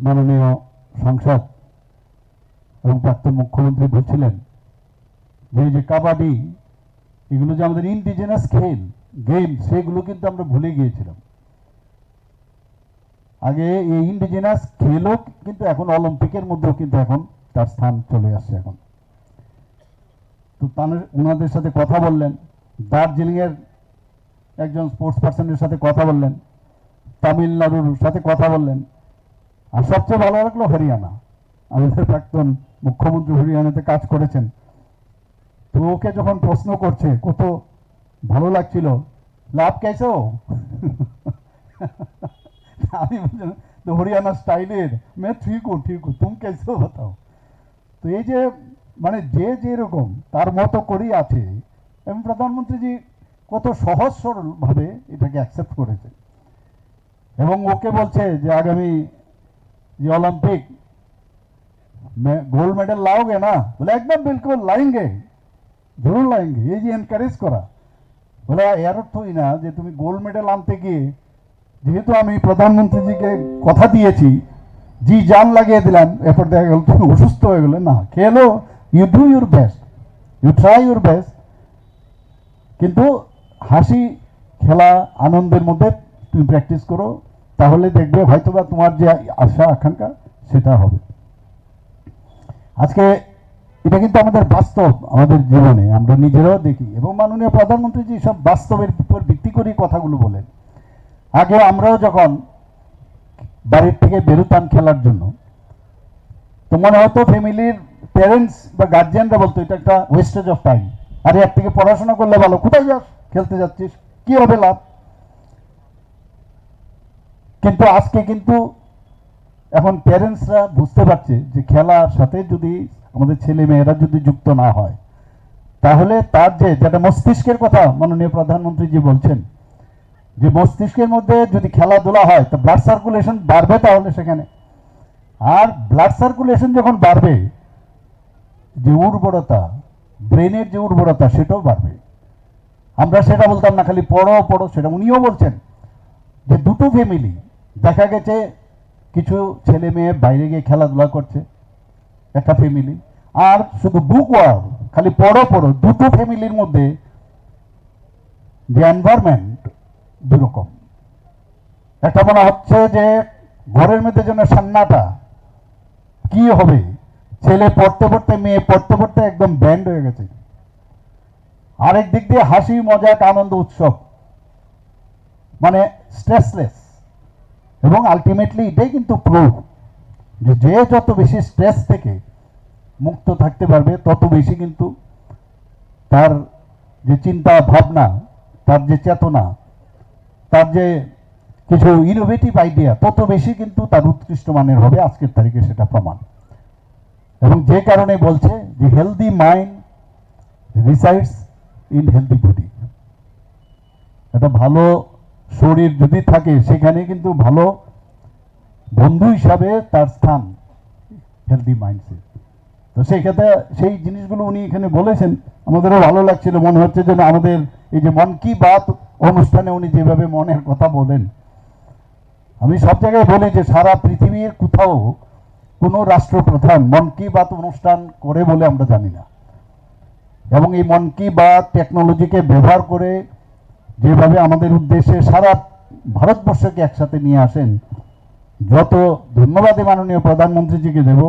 মাননীয় সংসদ এবং প্রাক্তন মুখ্যমন্ত্রী বলছিলেন যে এই যে কাবাডি, এগুলো যে আমাদের ইন্ডিজিনাস গেম, সেগুলো কিন্তু আমরা ভুলে গিয়েছিলাম। আগে এই ইন্ডিজিনাস খেলও কিন্তু এখন অলিম্পিকের মধ্যেও কিন্তু এখন তার স্থান চলে আসছে এখন। তো ওনাদের সাথে কথা বললেন, দার্জিলিংয়ের একজন স্পোর্টস পার্সনের সাথে কথা বললেন, তামিলনাড়ুর সাথে কথা বললেন, আর সবচেয়ে ভালো লাগলো হরিয়ানা। আমাদের প্রাক্তন মুখ্যমন্ত্রী হরিয়ানাতে কাজ করেছেন। তো ওকে যখন প্রশ্ন করছে কত ভালো লাগছিল, লাভ কেসো আমি বলছিলাম তো হরিয়ানা স্টাইলের মে ঠিক হো তুমি কেসো বাতাও। তো এই যে মানে যে যেরকম তার মতো করেই আছে, এবং প্রধানমন্ত্রীজি কত সহজ সরল ভাবে এটাকে অ্যাকসেপ্ট করেছে। এবং ওকে বলছে যে আগামী যে ओलंपिक में गोल्ड मेडल लाओगे ना? बोले एकदम बिल्कुल लाएंगे, जरूर लाएंगे। ये जी एनकारेज करा। बोले এর অর্থই না যে তুমি গোল্ড মেডেল আনতে গিয়ে যেহেতু আমি প্রধানমন্ত্রীজিকে কথা দিয়েছি, জি জান লাগিয়ে দিলাম, এরপর দেখা গেল তুমি অসুস্থ হয়ে গেলে। না, খেলো, you do your best, you try your best, কিন্তু হাসি খেলা আনন্দের মধ্যে তুমি প্র্যাকটিস করো, তাহলে দেখবে হয়তোবা তোমার যে আশা আকাঙ্ক্ষা সেটা হবে। আজকে এটা কিন্তু আমাদের বাস্তব, আমাদের জীবনে আমরা নিজেরাও দেখি, এবং মাননীয় প্রধানমন্ত্রীজি সব বাস্তবের উপর ভিত্তি করে কথাগুলো বলেন। আগে আমরাও যখন বাড়ির থেকে বেরোতাম খেলার জন্য, তো মনে হতো ফ্যামিলির প্যারেন্টস বা গার্জিয়ানরা বলতো এটা একটা ওয়েস্টেজ অফ টাইম, আরে এর থেকে পড়াশোনা করলে ভালো, কোথায় যাস, খেলতে যাচ্ছিস, কি হবে লাভ। কিন্তু আজকে কিন্তু এখন প্যারেন্টসরা বুঝতে পারছে যে খেলার সাথে যদি আমাদের ছেলে মেয়েরা যদি যুক্ত না হয়, তাহলে তার যেটা মস্তিষ্কের কথা মাননীয় প্রধানমন্ত্রীজি বলছেন, যে মস্তিষ্কের মধ্যে যদি খেলাধুলা হয় তো ব্লাড সার্কুলেশন বাড়বে, তাহলে সেখানে আর ব্লাড সার্কুলেশন যখন বাড়বে, যে উর্বরতা, ব্রেনের যে উর্বরতা সেটাও বাড়বে। আমরা সেটা বলতাম না খালি পড়ো পড়ো, সেটা উনিও বলছেন যে দুটো ফ্যামিলি দেখা গেছে কিছু ছেলে মেয়ে বাইরে গিয়ে খেলাধুলা করছে একটা ফ্যামিলি, আর শুধু বুক ওয়ার্ক খালি পড়ো পড়ো, দুটো ফ্যামিলির মধ্যে যে এনভায়রনমেন্ট দুরকম। একটা মনে হচ্ছে যে ঘরের মধ্যে যেন সান্নাটা কি হবে, ছেলে পড়তে পড়তে মেয়ে পড়তে পড়তে একদম ব্যান্ড হয়ে গেছে। আরেক দিক দিয়ে হাসি মজাক আনন্দ উৎসব, মানে স্ট্রেসলেস। এবং আলটিমেটলি এটাই কিন্তু প্রুফ যে যে যত বেশি স্ট্রেস থেকে মুক্ত থাকতে পারবে, তত বেশি কিন্তু তার যে চিন্তা ভাবনা, তার যে চেতনা, তার যে কিছু ইনোভেটিভ আইডিয়া, তত বেশি কিন্তু তার উৎকৃষ্ট মানের হবে। আজকের তারিখে সেটা প্রমাণ। এবং যে কারণে বলছে যে healthy mind resides in healthy body. একটা ভালো শরীর যদি থাকে, সেখানে কিন্তু ভালো বন্ধু হিসাবে তার স্থান হেলদি মাইন্ডসেট। তো সেই ক্ষেত্রে সেই জিনিসগুলো উনি এখানে বলেছেন, আমাদেরও ভালো লাগছিল। মনে হচ্ছে যেন আমাদের এই যে মন কি বাত অনুষ্ঠানে উনি যেভাবে মনের কথা বলেন, আমি সব জায়গায় বলি যে সারা পৃথিবীর কোথাও কোনো রাষ্ট্রপ্রধান মন কি বাত অনুষ্ঠান করে বলে আমরা জানি না। এবং এই মন কি বাত টেকনোলজিকে ব্যবহার করে যেভাবে আমাদের উদ্দেশ্যে সারা ভারতবর্ষকে একসাথে নিয়ে আসেন, যত ধন্যবাদই মাননীয় প্রধানমন্ত্রীজিকে দেব,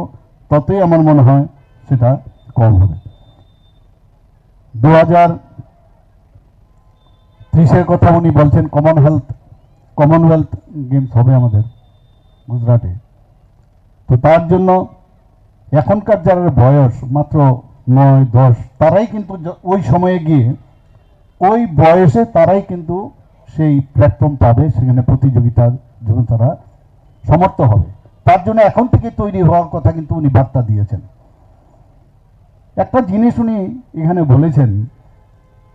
ততই আমার মনে হয় সেটা কম হবে। 2030-এর কথা উনি বলছেন, কমনওয়েলথ গেমস হবে আমাদের গুজরাটে। তো তার জন্য এখনকার যারা বয়স মাত্র 9-10, তারাই কিন্তু ওই সময়ে গিয়ে ওই বয়সে তারাই কিন্তু সেই প্ল্যাটফর্ম পাবে, সেখানে প্রতিযোগিতার জন্য তারা সমর্থ হবে। তার জন্য এখন থেকে তৈরি হওয়ার কথা কিন্তু উনি বার্তা দিয়েছেন। একটা জিনিস উনি এখানে বলেছেন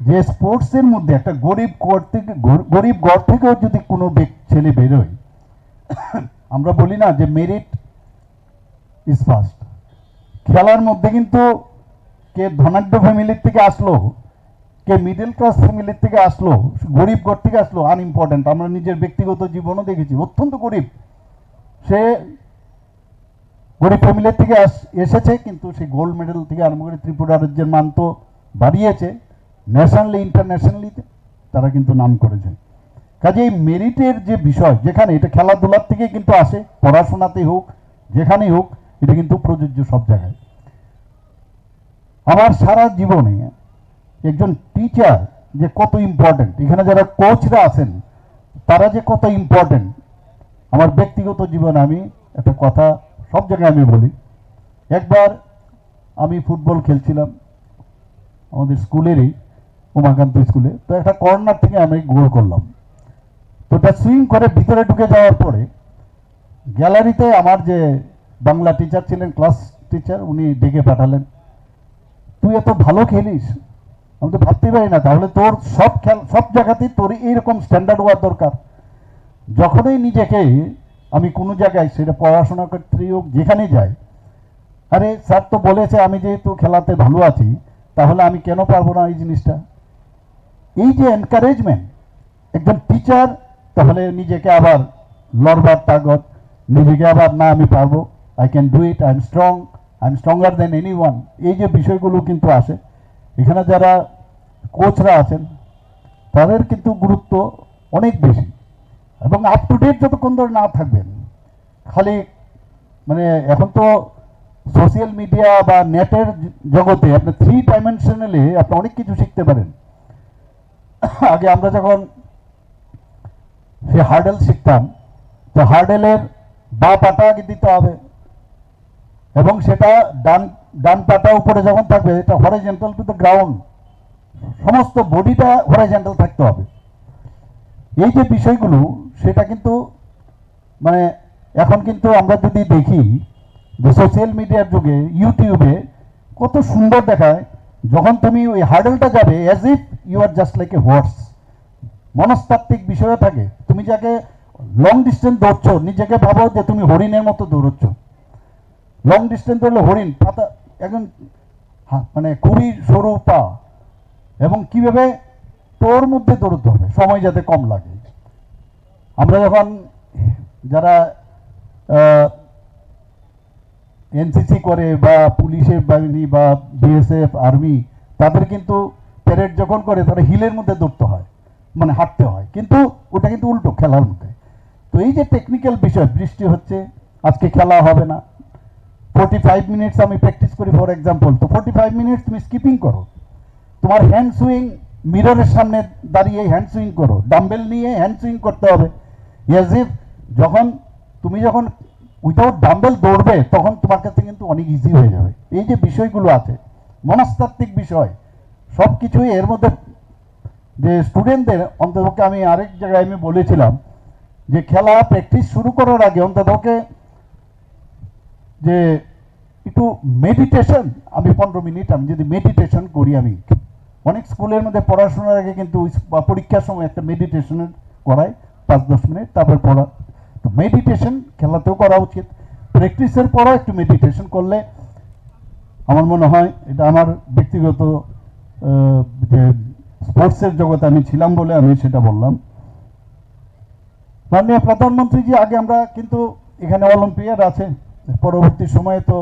যে স্পোর্টসের মধ্যে একটা গরিব ঘর থেকেও যদি কোনো ছেলে বেরোয়, আমরা বলি না যে মেরিট ইজ ফার্স্ট। খেলার মধ্যে কিন্তু কে ধনাঢ্য ফ্যামিলির থেকে আসলো, কে মিডল ক্লাস ফ্যামিলির থেকে আসলো, গরিব ঘর থেকে আসলো, আনইম্পর্টেন্ট। আমরা নিজের ব্যক্তিগত জীবনও দেখেছি, অত্যন্ত গরিব, সে গরিব ফ্যামিলির থেকে এসেছে, কিন্তু সেই গোল্ড মেডেল থেকে আরম্ভ করে ত্রিপুরা রাজ্যের মান তো বাড়িয়েছে, ন্যাশনালি ইন্টারন্যাশনালিতে তারা কিন্তু নাম করেছে। কাজে এই মেরিটের যে বিষয়, যেখানে এটা খেলাধুলার থেকে কিন্তু আসে, পড়াশোনাতেই হোক যেখানেই হোক, এটা কিন্তু প্রযোজ্য সব জায়গায়। আমার সারা জীবনে একজন টিচার যে কত ইম্পর্টেন্ট, এখানে যারা কোচরা আছেন তারা যে কত ইম্পর্টেন্ট, আমার ব্যক্তিগত জীবনে আমি একটা কথা সব জায়গায় আমি বলি। একবার আমি ফুটবল খেলছিলাম আমাদের স্কুলেরই, উমাকান্ত স্কুলে, তো একটা কর্নার থেকে আমি গোল করলাম। তো ওটা সুইং করে ভিতরে ঢুকে যাওয়ার পরে গ্যালারিতে আমার যে বাংলা টিচার ছিলেন, ক্লাস টিচার, উনি ডেকে পাঠালেন, তুই এত ভালো খেলিস, আমি তো ভাবতে পারি না, তাহলে তোর সব জায়গাতেই তোর এইরকম স্ট্যান্ডার্ড হওয়ার দরকার। যখনই নিজেকে আমি কোনো জায়গায়, সেটা পড়াশোনা ক্ষেত্রে হোক যেখানে যাই, আরে স্যার তো বলেছে আমি যেহেতু খেলাতে ভালো আছি, তাহলে আমি কেন পারবো না এই জিনিসটা। এই যে এনকারেজমেন্ট একজন টিচার, তাহলে নিজেকে আবার লড়বার তাগত, নিজেকে আবার না আমি পারবো, I can do it, I am stronger than any one, এই যে বিষয়গুলো কিন্তু আসে। এখানে যারা কোচরা আছেন তাদের কিন্তু গুরুত্ব অনেক বেশি, এবং আপ টু ডেট যতক্ষণ ধরে না থাকবেন, খালি মানে এখন তো সোশ্যাল মিডিয়া বা নেটের জগতে আপনি 3 ডাইমেনশনালে আপনি অনেক কিছু শিখতে পারেন। আগে আমরা যখন সে হার্ডেল শিখতাম, তো হার্ডেলের বা পাটা আগে দিতে হবে, এবং সেটা ডান পাটা উপরে যখন থাকবে, এটা হরিজন্টাল টু দ্য গ্রাউন্ড, সমস্ত বডিটা হরিজন্টাল থাকতে হবে। এই যে বিষয়গুলো, সেটা কিন্তু মানে এখন কিন্তু আমরা যদি দেখি যে সোশ্যাল মিডিয়ার যুগে ইউটিউবে কত সুন্দর দেখায়, যখন তুমি ওই হার্ডেলটা যাবে, as if you are just like a horse, মনস্তাত্ত্বিক বিষয় থাকে। তুমি যাকে লং ডিস্টেন্স দৌড়ছো, নিজেকে ভাবো যে তুমি হরিণের মতো দৌড়চ্ছ। লং ডিস্টেন্স দৌড়লে হরিণ পাতা একজন মানে খুবই সরু পা, এবং কিভাবে তোর মধ্যে দৌড়তে হবে, সময় যাতে কম লাগে। আমরা যখন যারা এনসিসি করে বা পুলিশের বাহিনী বা বিএসএফ আর্মি, তাদের কিন্তু প্যারেড যখন করে তারা হিলের মধ্যে দৌড়তে হয়, মানে হাঁটতে হয়, কিন্তু ওটা কিন্তু উল্টো খেলার মধ্যে। তো এই যে টেকনিক্যাল বিষয়, বৃষ্টি হচ্ছে, আজকে খেলা হবে না, 45 মিনিটস আমি প্র্যাকটিস করি ফর এক্সাম্পল, তো 45 মিনিটস তুমি স্কিপিং করো, তোমার হ্যান্ড সুইং মিররের সামনে দাঁড়িয়ে হ্যান্ড সুইং করো, ডাম্বেল নিয়ে হ্যান্ড সুইং করতে হবে, অ্যাজ ইফ তুমি যখন উইদাউট ডাম্বেল দৌড়বে, তখন তোমার কাছে কিন্তু অনেক ইজি হয়ে যাবে। এই যে বিষয়গুলো আছে, মনস্তাত্ত্বিক বিষয়, সব কিছুই এর মধ্যে। যে স্টুডেন্টদের অন্ততপক্ষে আমি আরেক জায়গায় আমি বলেছিলাম যে খেলা প্র্যাকটিস শুরু করার আগে অন্ততপক্ষে যে একটু মেডিটেশন, আমি 15 মিনিট আমি যদি মেডিটেশন করি, আমি অনেক স্কুলের মধ্যে পড়াশোনার আগে কিন্তু পরীক্ষার সময় একটা মেডিটেশন করায় 5-10 মিনিট, তারপর পড়া। তো মেডিটেশন খেলাতেও করা উচিত, প্র্যাকটিসের পরও একটু মেডিটেশন করলে আমার মনে হয়, এটা আমার ব্যক্তিগত যে স্পোর্টসের জগতে আমি ছিলাম বলে আমি সেটা বললাম। মাননীয় প্রধানমন্ত্রীজি, আগে আমরা কিন্তু এখানে অলিম্পিয়াড আছে, পরবর্তী সময়ে তো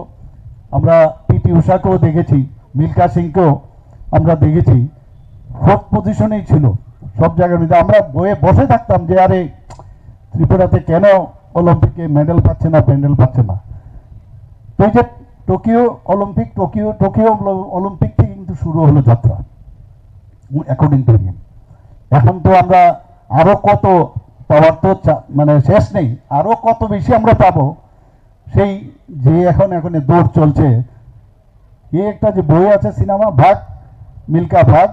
আমরা পিটি উষাকেও দেখেছি, মিল্খা সিংকেও আমরা দেখেছি 4th পজিশনেই ছিল সব জায়গার মধ্যে। আমরা বসে থাকতাম যে আরে ত্রিপুরাতে কেন অলিম্পিকে মেডেল পাচ্ছে না, প্যান্ডেল পাচ্ছে না। তো এই যে টোকিও অলিম্পিক থেকে কিন্তু শুরু হলো যাত্রা, অ্যাকর্ডিং টু হিম। এখন তো আমরা আরো কত পাওয়ার তো মানে শেষ নেই, আরো কত বেশি আমরা পাবো। সেই যে এখন দৌড় চলছে, এই একটা যে বই আছে সিনেমা ভাগ মিল্কা ভাগ,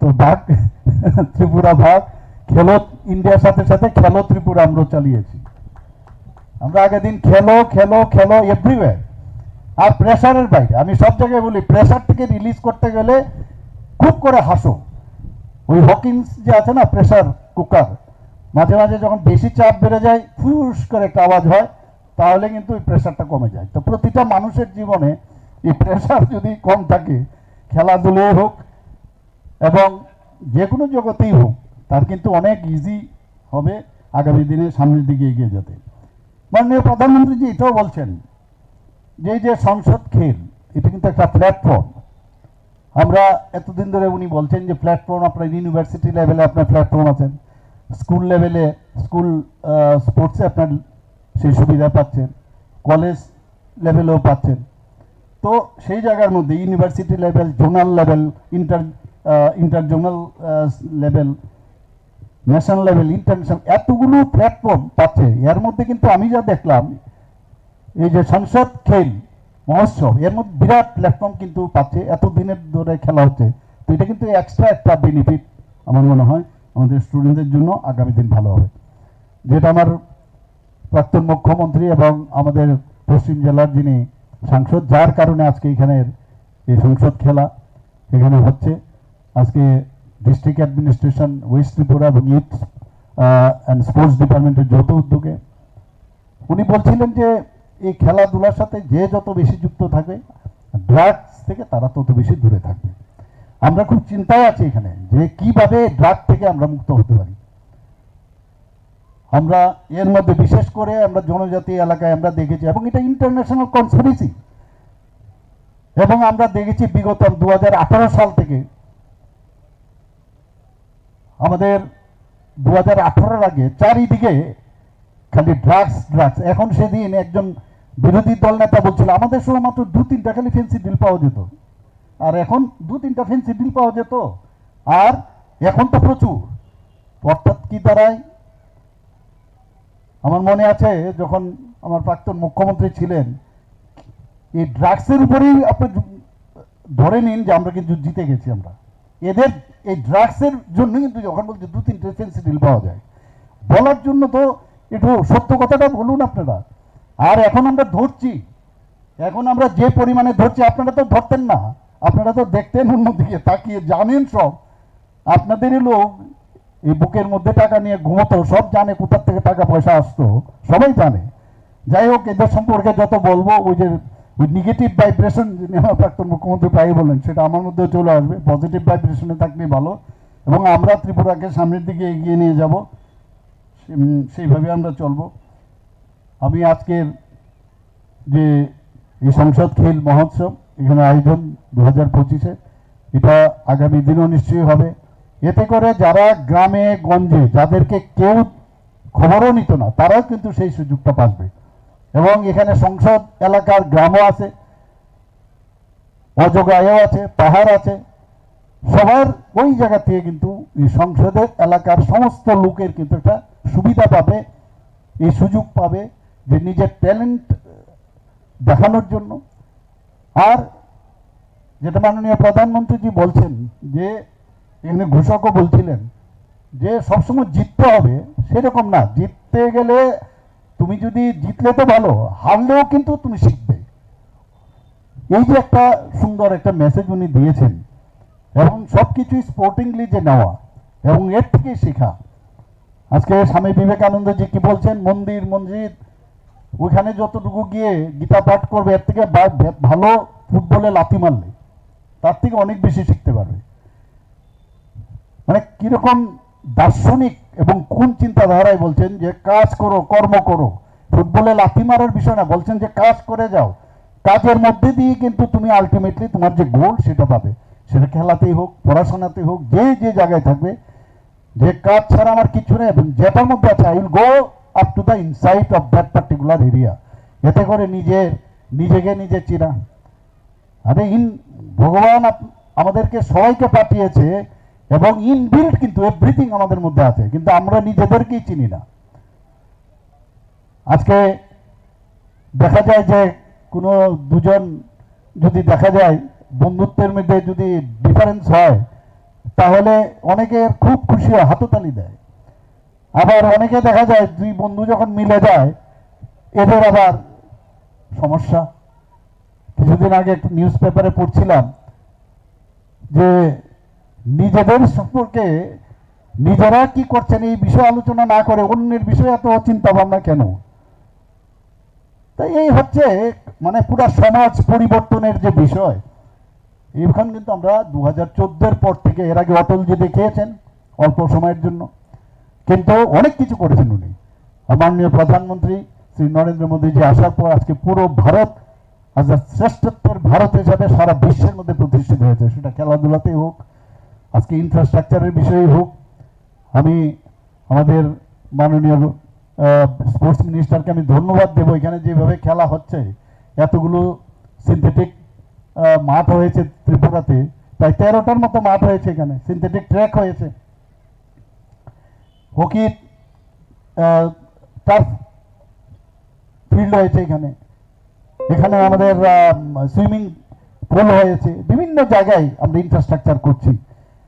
তো ভাগ ত্রিপুরা ভাগ, খেলো ইন্ডিয়ার সাথে সাথে খেলো ত্রিপুরা আমরা চালিয়েছি। আমরা আগের দিন খেলো খেলো খেলো এভরিওয়্যার। আর প্রেশারের বাইরে, আমি সব জায়গায় বলি, প্রেশার থেকে রিলিজ করতে গেলে খুব করে হাসো। ওই হকিংস যে আছে না প্রেশার কুকার, মাঝে মাঝে যখন বেশি চাপ বেড়ে যায়, ফুস করে একটা আওয়াজ হয়, তাহলে কিন্তু ওই প্রেশারটা কমে যায়। তো প্রতিটা মানুষের জীবনে এই প্রেশার যদি কম থাকে, খেলাধুলায় হোক এবং যে কোনো জগতেই হোক, তার কিন্তু অনেক ইজি হবে আগামী দিনে সামনের দিকে এগিয়ে যেতে। মাননীয় প্রধানমন্ত্রীজি এটাও বলছেন যে এই যে সংসদ খেল, এটা কিন্তু একটা প্ল্যাটফর্ম। আমরা এতদিন ধরে উনি বলছেন যে প্ল্যাটফর্ম, আপনার ইউনিভার্সিটি লেভেলে আপনার প্ল্যাটফর্ম আছেন, স্কুল লেভেলে স্কুল স্পোর্টসে আপনার সেই সুবিধা পাচ্ছেন, কলেজ লেভেলেও পাচ্ছেন। তো সেই জায়গার মধ্যে university level, zonal level, inter zonal level, national level, international, এতগুলো প্ল্যাটফর্ম পাচ্ছে। এর মধ্যে কিন্তু আমি যা দেখলাম, এই যে সংসদ খেল মহোৎসব, এর মধ্যে বিরাট প্ল্যাটফর্ম কিন্তু পাচ্ছে, এত দিনের ধরে খেলা হচ্ছে। তো এটা কিন্তু এক্সট্রা একটা বেনিফিট আমার মনে হয় আমাদের স্টুডেন্টদের জন্য আগামী দিন ভালো হবে। যেটা আমার প্রাক্তন মুখ্যমন্ত্রী এবং আমাদের পশ্চিম জেলার যিনি সাংসদ, যার কারণে আজকে এখানের এই সংসদ খেলা এখানে হচ্ছে, আজকে ডিস্ট্রিক্ট অ্যাডমিনিস্ট্রেশন, ওয়েস্ট ত্রিপুরা এবং ইউথ অ্যান্ড স্পোর্টস ডিপার্টমেন্টের যৌথ উদ্যোগে উনি বলছিলেন যে এই খেলাধুলার সাথে যে যত বেশি যুক্ত থাকবে, ড্রাগস থেকে তারা তত বেশি দূরে থাকবে। আমরা খুব চিন্তায় আছি এখানে যে কিভাবে ড্রাগ থেকে আমরা মুক্ত হতে পারি। আমরা এর মধ্যে বিশেষ করে আমরা জনজাতি এলাকায় আমরা দেখেছি, এবং এটা ইন্টারন্যাশনাল কনস্পিরেসি, এবং আমরা দেখেছি বিগত 2018 সাল থেকে আমাদের 2018-এর আগে চারিদিকে খালি ড্রাগস ড্রাগস। এখন সেদিন একজন বিরোধী দল নেতা বলছিল আমাদের সময় মাত্র 2-3টা খালি ফেন্সি ডিল পাওয়া যেত, আর এখন 2-3টা ফেন্সি ডিল পাওয়া যেত, আর এখন তো প্রচুর। অর্থাৎ কি দাঁড়ায়, আমার মনে আছে যখন আমার প্রাক্তন মুখ্যমন্ত্রী ছিলেন, এই ড্রাগসের উপরেই আপনি ধরে নিন যে আমরা কিন্তু জিতে গেছি। আমরা এদের এই ড্রাগসের জন্য কিন্তু যখন বলছে 2-3টে ফেন্সি ডিল পাওয়া যায়, বলার জন্য তো একটু সত্য কথাটা বলুন আপনারা। আর এখন আমরা ধরছি, এখন আমরা যে পরিমাণে ধরছি, আপনারা তো ধরতেন না, আপনারা তো দেখতেন অন্যদিকে তাকিয়ে, জানেন সব। আপনাদেরই লোক এই বুকের মধ্যে টাকা নিয়ে ঘুমতো, সব জানে কোথার থেকে টাকা পয়সা আসতো, সবাই জানে। যাই হোক, এদের সম্পর্কে যত বলবো, ওই যে ওই নেগেটিভ ভাইব্রেশন যিনি আমার প্রাক্তন মুখ্যমন্ত্রী প্রায় বলেন, সেটা আমার মধ্যেও চলে আসবে। পজিটিভ ভাইব্রেশনে থাকলেই ভালো, এবং আমরা ত্রিপুরাকে সামনের দিকে এগিয়ে নিয়ে যাব, সেইভাবে আমরা চলব। আমি আজকের যে এই সংসদ খেল মহোৎসব এখানে আয়োজন 2025-এ, এটা আগামী দিনও নিশ্চয়ই হবে। এতে করে যারা গ্রামে গঞ্জে, যাদেরকে কেউ খবরও নিত না, তারাও কিন্তু সেই সুযোগটা পাবে। এবং এখানে সংসদ এলাকার গ্রামও আছে, অজগায়ও আছে, পাহাড় আছে, সবার ওই জায়গা থেকে কিন্তু এই সংসদের এলাকার সমস্ত লোকের কিন্তু একটা সুবিধা পাবে, এই সুযোগ পাবে যে নিজের ট্যালেন্ট দেখানোর জন্য। আর যেটা মাননীয় প্রধানমন্ত্রীজি বলছেন, যে এখানে ঘোষকও বলছিলেন যে সবসময় জিততে হবে, সেরকম না। জিততে গেলে তুমি যদি জিতলে তো ভালো, হারলেও কিন্তু তুমি শিখবে। এই যে একটা সুন্দর একটা মেসেজ উনি দিয়েছেন, এবং সবকিছুই স্পোর্টিংলি যে নেওয়া এবং এর থেকে শেখা। আজকে স্বামী বিবেকানন্দজি কি বলছেন, মন্দির মসজিদ ওইখানে যতটুকু গিয়ে গীতা পাঠ করবে, এর থেকে ভালো ফুটবলে লাথি মারলে তার থেকে অনেক বেশি শিখতে পারবে। মানে কিরকম দার্শনিক এবং কোন চিন্তাধারায় বলছেন যে কাজ করো, কর্ম করো। ফুটবলে লাথি মারার বিষয় না, বলছেন যে কাজ করে যাও, কাজের মধ্যে দিয়ে কিন্তু তুমি আলটিমেটলি তোমার যে গোল সেটা পাবে। সেটা খেলাতেই হোক, পড়াশোনাতেই হোক, যে যে জায়গায় থাকবে, যে কাজ ছাড়া আমার কিছু নেই, যেটার মধ্যে আছে I will go up to the insight of that particular area. এতে করে নিজেকে নিজে চিনা। আরে ভগবান আমাদেরকে সবাইকে পাঠিয়েছে, এবং ইনবিল্ট কিন্তু এভরিথিং আমাদের মধ্যে আছে, কিন্তু আমরা নিজেদেরকেই চিনি না। আজকে দেখা যায় যে কোনো দুজন যদি দেখা যায় বন্ধুত্বের মধ্যে যদি ডিফারেন্স হয়, তাহলে অনেকে খুব খুশি হয়, হাততালি দেয়। আবার অনেকে দেখা যায় দুই বন্ধু যখন মিলে যায়, এদের আবার সমস্যা। কিছুদিন আগে একটু নিউজ পেপারে পড়ছিলাম যে নিজেদের সম্পর্কে নিজেরা কি করছেন এই বিষয়ে আলোচনা না করে অন্যের বিষয়ে এত চিন্তা ভাবনা কেন? তাই এই হচ্ছে মানে পুরো সমাজ পরিবর্তনের যে বিষয়, এইখান কিন্তু আমরা 2014-এর পর থেকে, এর আগে অটলজি দেখিয়েছেন অল্প সময়ের জন্য, কিন্তু অনেক কিছু করেছেন উনি। মাননীয় প্রধানমন্ত্রী শ্রী নরেন্দ্র মোদীজি আসার পর আজকে পুরো ভারত আজ শ্রেষ্ঠত্বের ভারত হিসাবে সারা বিশ্বের মধ্যে প্রতিষ্ঠিত হয়েছে, সেটা খেলাধুলাতেই হোক, আজকে ইনফ্রাস্ট্রাকচারের বিষয়ে হোক। আমি আমাদের মাননীয় স্পোর্টস মিনিস্টারকে আমি ধন্যবাদ দেবো। এখানে যেভাবে খেলা হচ্ছে, এতগুলো সিনথেটিক মাঠ হয়েছে ত্রিপুরাতে, প্রায় 13টার মতো মাঠ হয়েছে, এখানে সিনথেটিক ট্র্যাক হয়েছে, হকি টার্ফ ফিল্ড হয়েছে, এখানে এখানে আমাদের সুইমিং পুল হয়েছে, বিভিন্ন জায়গায় আমরা ইনফ্রাস্ট্রাকচার করছি।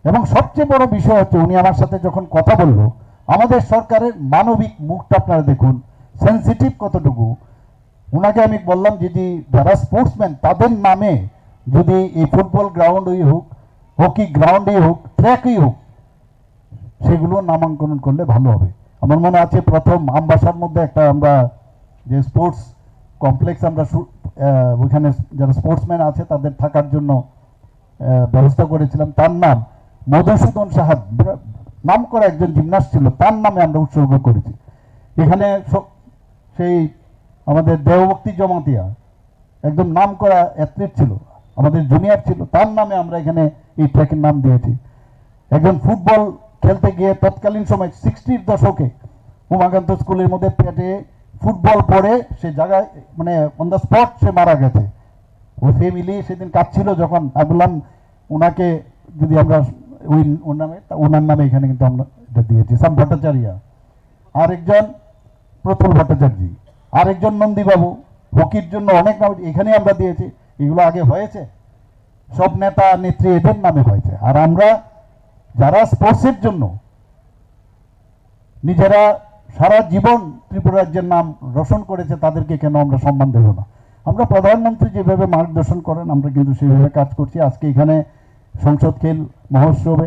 এবং সবচেয়ে বড় বিষয় হচ্ছে, উনি আমার সাথে যখন কথা বললো, আমাদের সরকারের মানবিক মুখটা আপনারা দেখুন, সেন্সিটিভ কতটুকু। ওনাকে আমি বললাম যদি যারা স্পোর্টসম্যান তাদের নামে যদি এই ফুটবল গ্রাউন্ডই হোক, হকি গ্রাউন্ডই হোক, ট্র্যাকই হোক, সেগুলো নামাঙ্কন করলে ভালো হবে। আমার মনে আছে প্রথম আমবাসার মধ্যে একটা আমরা যে স্পোর্টস কমপ্লেক্স আমরা ওইখানে যারা স্পোর্টসম্যান আছে তাদের থাকার জন্য ব্যবস্থা করেছিলাম, তার নাম মধুসূদন সাহা, নাম করা একজন জিমনাস্ট ছিল, তার নামে আমরা উৎসর্গ করেছি। এখানে সেই আমাদের দেহভক্তি জমাতিয়া একদম নাম করা অ্যাথলিট ছিল, আমাদের জুনিয়র ছিল, তার নামে আমরা এখানে এই ট্র্যাকের নাম দিয়েছি। একজন ফুটবল খেলতে গিয়ে তৎকালীন সময় 60-র দশকে উমাকান্ত স্কুলের মধ্যে পেটে ফুটবল পড়ে সে জায়গায় মানে অন দ্য স্পট সে মারা গেছে। ওই ফ্যামিলি সেদিন কাঁদছিল যখন আমি বললাম ওনাকে যদি আমরা ওনার নামে এখানে কিন্তু আমরা এটা দিয়েছি। সাম ভট্টাচার্য, আরেকজন প্রতুল ভট্টাচার্য, আরেকজন নন্দীবাবু, হকির জন্য অনেক নাম এখানে আমরা দিয়েছি। এগুলো আগে হয়েছে, সব নেতা নেত্রী এদের নামে হয়েছে। আর আমরা যারা স্পোর্টসের জন্য নিজেরা সারা জীবন ত্রিপুরা রাজ্যের নাম রোশন করেছে, তাদেরকে কেন আমরা সম্মান দেব না? আমরা প্রধানমন্ত্রী যেভাবে মার্গদর্শন করেন আমরা কিন্তু সেইভাবে কাজ করছি। আজকে এখানে সংসদ খেল মহোৎসবে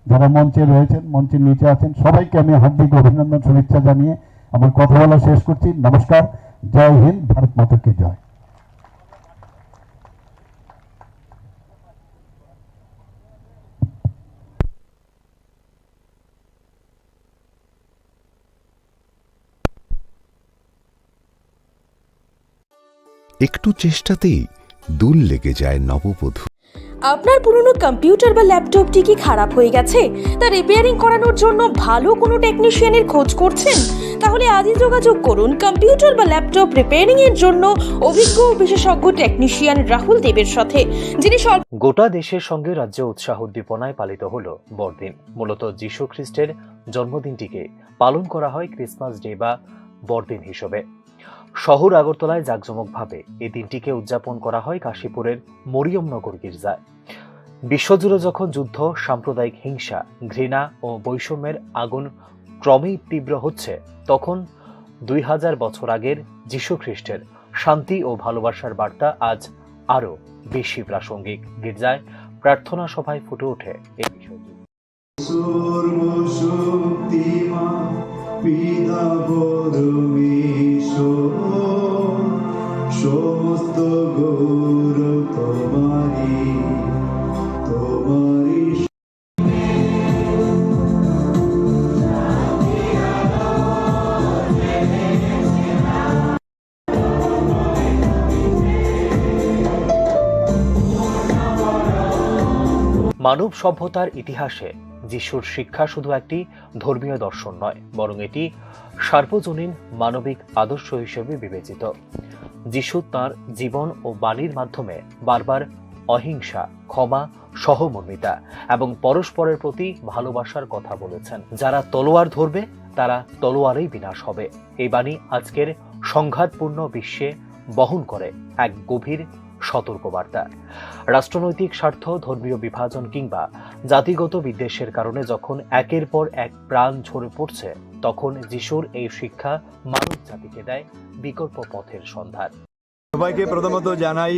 যারা মঞ্চে রয়েছেন, মঞ্চের নিচে আছেন, সবাইকে আমি হার্দিক অভিনন্দন শুভেচ্ছা জানিয়ে আমার কথা বলা শেষ করছি। নমস্কার, জয় হিন্দ, ভারত মাতা কি জয়। একটু চেষ্টাতেই দুল লেগে যায় নববধূ। আপনার পুরনো কম্পিউটার বা ল্যাপটপটি কি খারাপ হয়ে গেছে, তা রিপেয়ারিং করানোর জন্য ভালো কোনো টেকনিশিয়ানের খোঁজ করছেন? তাহলে আজই যোগাযোগ করুন কম্পিউটার বা ল্যাপটপ রিপেয়ারিং এর জন্য অভিজ্ঞ বিশেষজ্ঞ টেকনিশিয়ান রাহুল দেবের সাথে, যিনি গোটা দেশের সঙ্গে রাজ্য উৎসাহ উদ্দীপনায় পালিত হলো বড়দিন। মূলত যীশু খ্রিস্টের জন্মদিনটিকে পালন করা হয় ক্রিসমাস ডে বা বড়দিন হিসেবে। শহর আগরতলায় জাঁকজমকভাবে এই দিনটিকে উদযাপন করা হয় কাশীপুরের মরিয়মনগর গির্জায়। বিশ্বজুড়ে যখন যুদ্ধ, সাম্প্রদায়িক হিংসা, ঘৃণা ও বৈষম্যের আগুন ক্রমেই তীব্র হচ্ছে, তখন 2000 বছর আগের যীশু খ্রিস্টের শান্তি ও ভালোবাসার বার্তা আজ আরো বেশি প্রাসঙ্গিক। গির্জায় প্রার্থনা সভায় ফুটে ওঠে এই বিষয়টি। সমস্ত গৌরব তোমারি, তোমারি। মানব সভ্যতার ইতিহাসে যিশুর শিক্ষা শুধু একটি ধর্মীয় দর্শন নয়, বরং এটি সার্বজনীন মানবিক আদর্শ হিসেবে বিবেচিত। যিশু তাঁর জীবন ও বাণীর মাধ্যমে বারবার অহিংসা, ক্ষমা, সহমর্মিতা এবং পরস্পরের প্রতি ভালোবাসার কথা বলেছেন। যারা তলোয়ার ধরবে তারা তলোয়ারেই বিনাশ হবে। এই বাণী আজকের সংঘাতপূর্ণ বিশ্বে বহন করে এক গভীর সতর্কবার্তা। রাষ্ট্রনৈতিক স্বার্থ, ধর্মীয় বিভাজন কিংবা জাতিগত বিদ্বেষের কারণে যখন একের পর এক প্রাণ ঝরে পড়ছে, তখন যিশুর এই শিক্ষা মানব জাতিকে দেয় বিকল্প পথের সন্ধান। সবাইকে প্রথমত জানাই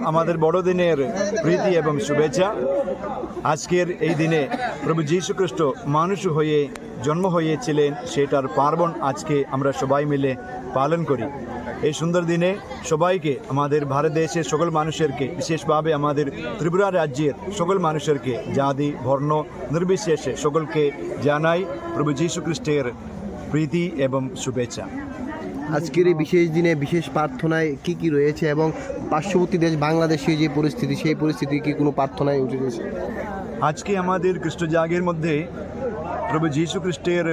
আমাদের বড়দিনের প্রীতি এবং শুভেচ্ছা। আজকের এই দিনে প্রভু যীশু খ্রিস্ট মানুষ হয়ে জন্ম হয়েছিলেন, সেটার পার্বণ আজকে আমরা সবাই মিলে পালন করি। এই সুন্দর দিনে সবাইকে, আমাদের ভারত দেশের সকল মানুষেরকে, বিশেষভাবে আমাদের ত্রিপুরা রাজ্যের সকল মানুষেরকে জাতি বর্ণ নির্বিশেষে সকলকে জানাই প্রভু যীশু খ্রিস্টের প্রীতি এবং শুভেচ্ছা। আজকের এই বিশেষ দিনে বিশেষ প্রার্থনায় কি কি রয়েছে এবং পার্শ্ববর্তী দেশ বাংলাদেশে যে পরিস্থিতি, সেই পরিস্থিতি কি কোনো প্রার্থনায় উঠে গেছে? আজকে আমাদের খ্রিস্টজাগের মধ্যে প্রভু যীশু খ্রিস্টের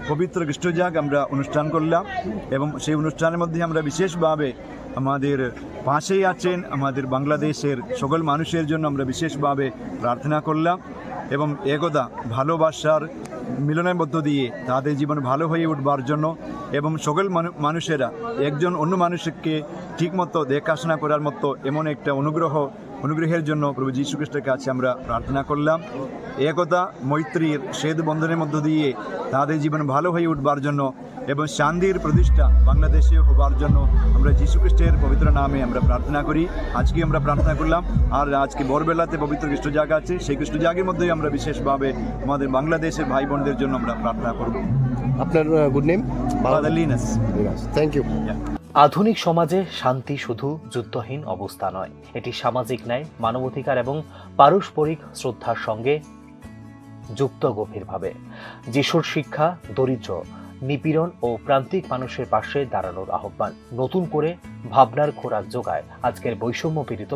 পবিত্র খ্রিস্টজাগ আমরা অনুষ্ঠান করলাম এবং সেই অনুষ্ঠানের মধ্যে আমরা বিশেষভাবে আমাদের পাশেই আছেন আমাদের বাংলাদেশের সকল মানুষের জন্য আমরা বিশেষভাবে প্রার্থনা করলাম এবং একদা ভালোবাসার মিলনের মধ্য দিয়ে তাদের জীবন ভালো হয়ে উঠবার জন্য এবং সকল মানুষেরা একজন অন্য মানুষকে ঠিকমতো দেখাশোনা করার মতো এমন একটা অনুগ্রহের জন্য প্রভু যীশু খ্রিস্টের কাছে আমরা প্রার্থনা করলাম। একতা মৈত্রীর সেতু বন্ধনের মধ্য দিয়ে তাদের জীবন ভালো হয়ে উঠবার জন্য এবং শান্তির প্রতিষ্ঠা বাংলাদেশে হবার জন্য আমরা যীশু খ্রিস্টের পবিত্র নামে আমরা প্রার্থনা করি। আজকে আমরা প্রার্থনা করলাম, আর আজকে ভোরবেলাতে পবিত্র খ্রিস্টজাগ আছে, সেই খ্রিস্টজাগের মধ্যেই আমরা বিশেষভাবে আমাদের বাংলাদেশের ভাই বোনদের জন্য আমরা প্রার্থনা করব। আপনার good name? Father Linus. Thank you. আধুনিক সমাজে শান্তি শুধু যুদ্ধহীন অবস্থা নয়, এটি সামাজিক ন্যায়, মানবাধিকার এবং পারস্পরিক শ্রদ্ধার সঙ্গে যুক্ত গভীরভাবে। যিশুর শিক্ষা দরিদ্র, নিপীড়ন ও প্রান্তিক মানুষের পাশে দাঁড়ানোর আহ্বান নতুন করে ভাবনার খোরাক যোগায় আজকের বৈষম্য পীড়িত